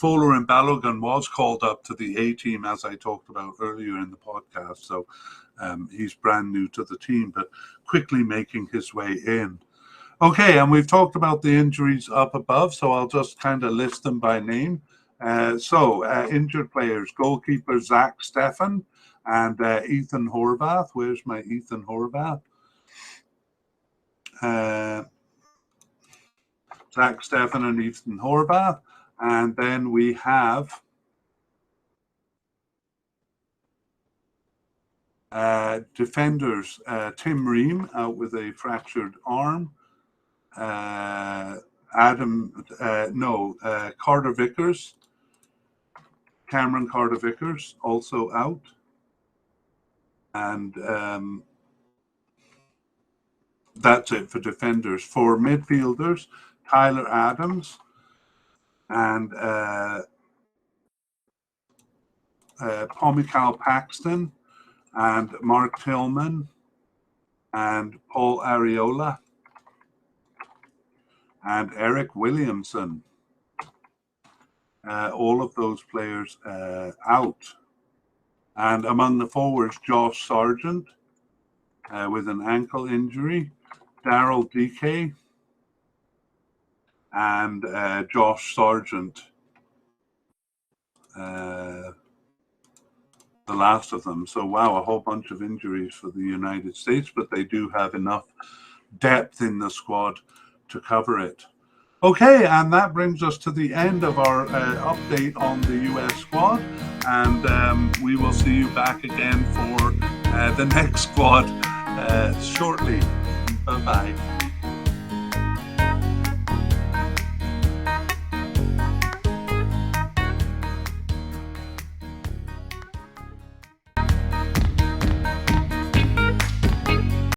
Folarin Balogun was called up to the A team, as I talked about earlier in the podcast, so he's brand new to the team, but quickly making his way in. Okay, and we've talked about the injuries up above, so I'll just kind of list them by name. Injured players, goalkeeper Zach Steffen and Ethan Horvath. Where's my Ethan Horvath? Zach Steffen and Ethan Horvath. And then we have defenders, Tim Ream out with a fractured arm. Carter Vickers, Cameron Carter Vickers, also out. And that's it for defenders. For midfielders, Tyler Adams and Pomikal Paxton and Mark Tillman and Paul Areola and Eric Williamson. All of those players out. And among the forwards, Josh Sargent with an ankle injury, Daryl DK, and Josh Sargent, the last of them. So, wow, a whole bunch of injuries for the United States, but they do have enough depth in the squad to cover it. Okay, and that brings us to the end of our update on the US squad, and we will see you back again for the next squad shortly. Bye-bye.